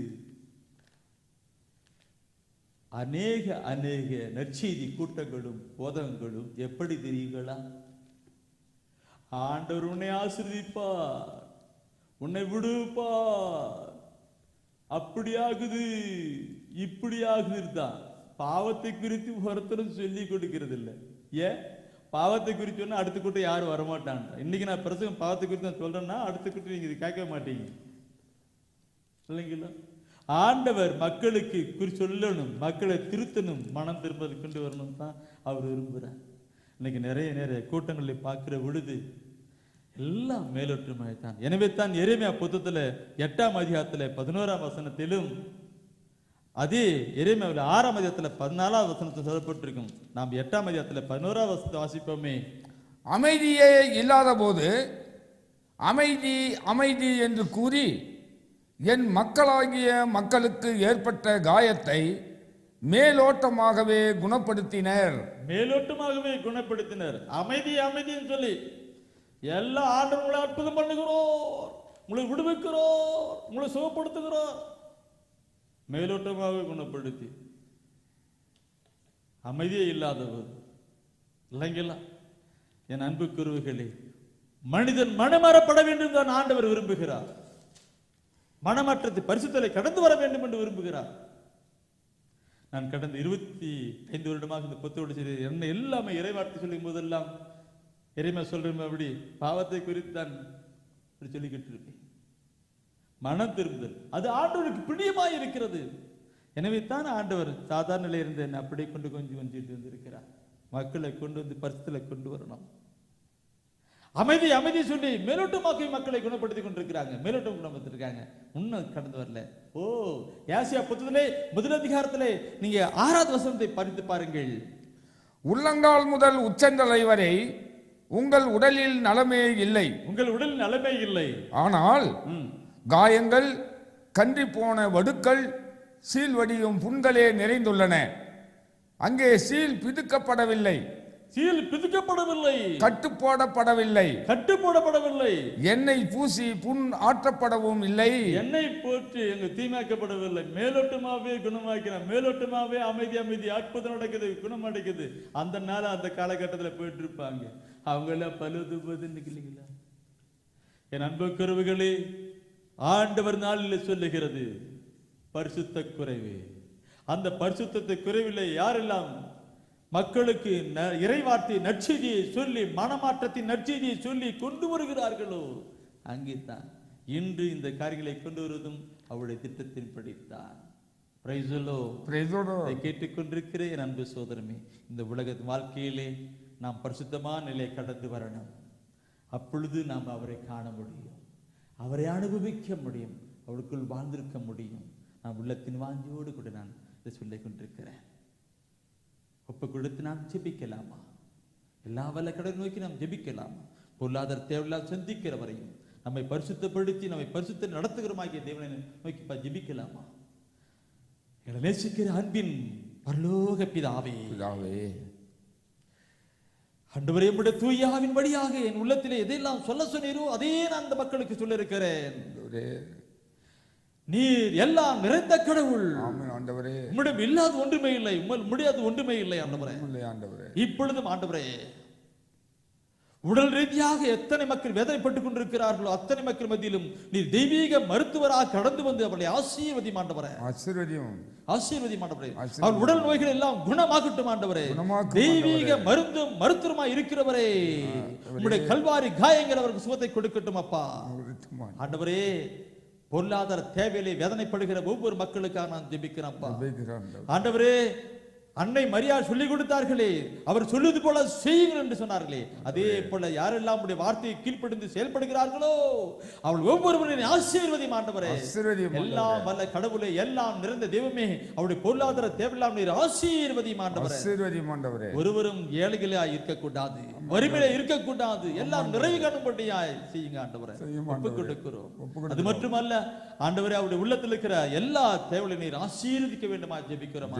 அநேக நற்செய்தி கூட்டங்களும் போதகங்களும் எப்படி தெரியுங்களா? ஆண்டவர் உன்னை ஆசீர்வதிப்பார், உன்னை விடுப்பார், அப்படி ஆகுது இப்படி ஆகுது தான். பாவத்தை குறித்து ஒருத்தரும் சொல்லி கொடுக்கிறது இல்லை. ஏன்? பாவத்தை குறித்து சொன்னா அடுத்த கூட்டம் யாரும் வரமாட்டான். இன்னைக்கு நான் பிரசங்கம் பாவத்தை குறித்து நான் சொல்றேன்னா அடுத்த கூட்டம் நீங்க இது கேட்க மாட்டீங்க இல்லைங்களா? ஆண்டவர் மக்களுக்கு சொல்லணும், மக்களை திருத்தணும், மனம் திரும்பதை கொண்டு வரணும் தான் அவர் விரும்புகிறார். இன்னைக்கு நிறைய கூட்டங்களை பார்க்கிற பொழுது எல்லாம் மேலோற்றமாய்த்தான். எனவே தான் எரேமியா புத்தகத்துல 8ஆம் அதிகாரத்துல 11ஆம் வசனத்திலும் அதே எரேமியாவில் 6ஆம் அதிகாரத்துல 14ஆம் வசனத்தில் சொல்லப்பட்டிருக்கும். நாம் 8ஆம் அதிகாரத்துல 11ஆம் வசனத்தை வாசிப்போமே. அமைதியே இல்லாத போது அமைதி அமைதி என்று கூறி என் மக்களாகிய மக்களுக்கு ஏற்பட்ட காயத்தை மேலோட்டமாகவே குணப்படுத்தினர். அமைதி அமைதின்னு சொல்லி எல்லா ஆண்டவர்களை அற்புதம் பண்ணுகிறோம், உங்களை விடுவிக்கிறோம், உங்களை சுகப்படுத்துகிறோம். மேலோட்டமாக குணப்படுத்தி அமைதியே இல்லாதவர் இல்லைங்களா? என் அன்பு குருவுகளே, மனிதன் மனமாறப்பட வேண்டும் தான் ஆண்டவர் விரும்புகிறார். மனமாற்றத்தை பரிசுத்தலை கடந்து வர வேண்டும் என்று விரும்புகிறார். நான் கடந்த 25 வருடமாக இந்த புத்தோடு செய்து என்ன எல்லாமே இறைவார்த்தை சொல்லும் போதெல்லாம் இறைமை சொல்றேன், அப்படி பாவத்தை குறித்து தான் சொல்லிக்கிட்டு இருப்பேன். மனம் திரும்புதல் அது ஆண்டவருக்கு பிடியமாய் இருக்கிறது. எனவே தான் ஆண்டவர் சாதாரண நிலையில் இருந்து என்ன அப்படியே கொண்டு கொஞ்சம் வந்திருக்கிறார். மக்களை கொண்டு வந்து பரிசுத்தலை கொண்டு வரணும். அமைதி அமைதி சொல்லி மேலோட்டமாக்கி மக்களை குணப்படுத்தி கொண்டிருக்கிறாங்க, மேலோட்டம் குணப்படுத்திருக்காங்க, இன்னும் கடந்து வரல. ஓ, யாசியா புத்தகத்திலே முதல் அதிகாரத்திலே நீங்க 6வது வசனத்தை படித்து பாருங்கள். உள்ளங்கால் முதல் உச்சந்தலை வரை உங்கள் உடலில் நலமே இல்லை, உங்கள் உடலில் நலமே இல்லை. ஆனால் காயங்கள், கன்றி போன வடுக்கள், சீல் வடியும் புண்களே நிறைந்துள்ளன. அங்கே சீல் பிதுக்கப்படவில்லை, சீல் பிதுக்கப்படவில்லை, கட்டு போடப்படவில்லை, கட்டு போடப்படவில்லை, எண்ணெய் பூசி புண் ஆற்றப்படவும் இல்லை, எண்ணெய் போட்டு எங்க தீமாக்கப்படவில்லை. மேலோட்டமாவே குணமாக்கிறான், மேலோட்டமாவே அமைதி அமைதி அற்புதம் நடக்குது, குணம் நடக்குது. அந்த நாள் அந்த காலகட்டத்தில் போயிட்டு இருப்பாங்க. அவங்க எல்லாம் பழுது இல்லைங்களா? என் அன்பு கருவுகளே, ஆண்டவர் நாளில் சொல்லுகிறது பரிசுத்த குறைவு. அந்த பரிசுத்தத்தை குறைவில்லை. யாரெல்லாம் மக்களுக்கு இறைவார்த்தை நற்செய்தியை சொல்லி மனமாற்றத்தின் நற்செய்தியை சொல்லி கொண்டு வருகிறார்களோ அங்கே தான் இன்று இந்த காரியங்களை கொண்டு வருவதும் அவருடைய திட்டத்தின் படித்தான். கேட்டுக்கொண்டிருக்கிற என் அன்பு சோதரமே, இந்த உலக வாழ்க்கையிலே நாம் பரிசுத்தமான நிலையை கடந்து வரணும். அப்பொழுது நாம் அவரை காண முடியும், அவரை அனுபவிக்க முடியும், அவருக்குள் வாழ்ந்திருக்க முடியும். நான் உள்ளத்தின் வாஞ்சியோடு கூட நான் இதை சொல்லிக் கொண்டிருக்கிறேன். ஒப்பு கொடுத்து நாம் ஜெபிக்கலாமா? எல்லா வல்ல கடவுளை நோக்கி நாம் ஜெபிக்கலாமா? பொருளாதார தேவையில்லாத சந்திக்கிற வரையும் நம்மை பரிசுத்தப்படுத்தி நம்மை பரிசுத்த நடத்துகிறமாகிய தேவனை நோக்கி ஜெபிக்கலாமா? எங்களை நேசிக்கிற அன்பின் பரலோக பிதாவே, ஆண்டவரே, உம்முடைய தூய ஆவியின் வழியாக என் உள்ளத்திலே எதையெல்லாம் சொல்ல சொன்னீரோ அதே நான் அந்த மக்களுக்கு சொல்ல இருக்கிறேன். நீர் எல்லாம் நிறைந்த கடவுள். உம்மிடம் இல்லாத ஒன்றுமே இல்லை, உம்மால் முடியாத ஒன்றுமே இல்லை ஆண்டவரே. இப்பொழுதும் ஆண்டவரே, உடல் ரீதியாக எத்தனை மக்கள் வேதனைப்பட்டுக் கொண்டிருக்கிறார்களோ அத்தனை மக்கள் மத்தியிலும் நீர் தெய்வீக மருத்துவராக கடந்து வந்து அவர்களை ஆசீர்வதியும் ஆண்டவரே, ஆசீர்வதியும் ஆண்டவரே. அவர் உடல் நோய்கள் எல்லாம் குணமாகட்டும் ஆண்டவரே. தெய்வீக மருந்தும் மருத்துவமாய் இருக்கிறவரே, உம்முடைய கல்வாரி காயங்கள் அவருக்கு சுகத்தை கொடுக்கட்டும் அப்பா. ஆண்டவரே, பொருளாதார தேவையிலே வேதனைப்படுகிற ஒவ்வொரு மக்களுக்காக நான் ஜெபிக்கிறேன் ஆண்டவரே. அன்னை மரியா சொல்லிக் கொடுத்தார்களே, அவர் சொல்லுவது போல செய்யுங்கள் என்று சொன்னார்களே, அதே போல யாரெல்லாம் உடைய வார்த்தையை கீழ்ப்படிந்து செயல்படுகிறார்களோ அவள் ஒவ்வொருவரின் ஆசீர்வதியும் ஆண்டவரே. எல்லாம் வல்ல கடவுளே, எல்லாம் நிறைந்த தெய்வமே, அவருடைய பொருளாதார தேவையெல்லாம் நீர் ஆசீர்வதியும் ஆண்டவரே. ஒருவரும் ஏழைகளாய் இருக்கக்கூடாது, வறுமையில இருக்கக்கூடாது, எல்லாம் நிறைவு காணும்படியாய் செய்யுங்க ஆண்டவரே. ஒப்புக் கொடுக்கிறோம். அது மட்டுமல்ல ஆண்டவரே, அவருடைய உள்ளத்தில் இருக்கிற எல்லா தேவையை நீர் ஆசீர்வதிக்க வேண்டுமா ஜெபிக்கிறோம்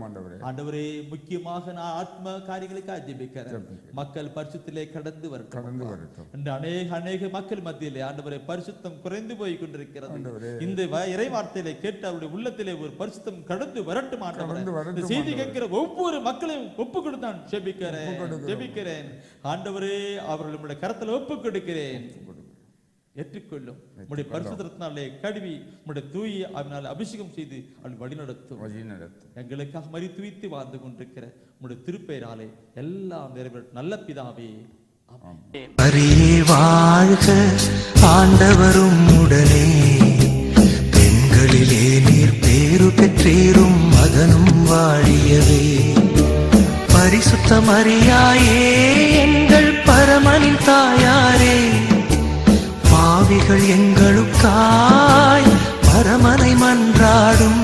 ஆண்டவரே. ஆண்டவரே, முக்கியமாக நான் ஆத்ம காரியங்களுக்காக ஜெபிக்கிறேன். மக்கள் பரிசுத்திலே கடந்து வரட்டும். அநேக மக்கள் மத்தியிலே ஆண்டவரே பரிசுத்தம் குறைந்து போய் கொண்டிருக்கிறது. இந்த இறை வார்த்தையிலே கேட்டு அவருடைய உள்ளத்திலே ஒரு பரிசுத்தம் கடந்து வரட்டும் ஆண்டவரே. செய்தி கேட்கிற ஒவ்வொரு மக்களையும் ஒப்பு கொடுத்தான் ஜெபிக்கிறேன் ஆண்டவரே. அவர்களுடைய கரத்தில் ஒப்பு கொடுக்கிறேன். ஏற்றுக்கொள்ளும். உம்முடைய பரிசுத்தத்தினாலே கழுவி உம்முடைய தூய ஆவியினாலே அபிஷேகம் செய்து அவள் வழிநடத்தும். எங்களுக்காக மரித்து வைத்து வாழ்ந்து கொண்டிருக்கிற உம்முடைய திருப்பெயராலே எல்லாம் நிறைவேறும் நல்ல பிதாவே. மரியே வாழ்க, ஆண்டவரும் உடனே, பெண்களிலே நீர் பேறு பெற்றீரும், மகனும் வாழியவே. பரிசுத்த மரியாயே, எங்கள் பரமனின் தாயாரே, பாவிகள் எங்களுக்காய் பரமனை மன்றாடும்.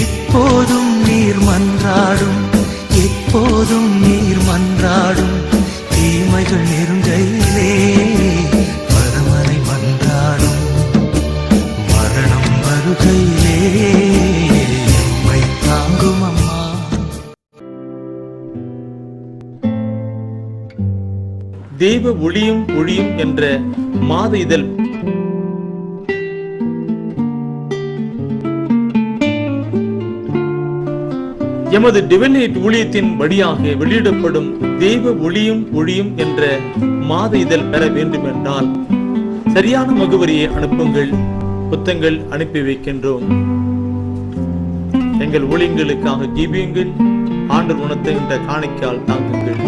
இப்போதும் நீர் மன்றாடும், எப்போதும் நீர் மன்றாடும். தீமைகள் நெருங்கையிலே பரமனை மன்றாடும். மரணம் வருகையிலே எம்மை தாங்கும் அம்மா. தெய்வ ஒளியும் ஒளியும் என்ற மாத இதழ் எமது டிவைனைட் ஊழியத்தின் வழியாக வெளியிடப்படும் தெய்வ ஒளியும் ஒளியும் என்ற மாத இதழ் பெற வேண்டும் என்றால் சரியான முகவரியை அனுப்புங்கள். புத்தகங்கள் அனுப்பி வைக்கின்றோம். எங்கள் ஊழியங்களுக்காக ஜெபியுங்கள். ஆண்டவர் உணர்த்துகின்ற காணிக்கையால் தாங்குங்கள்.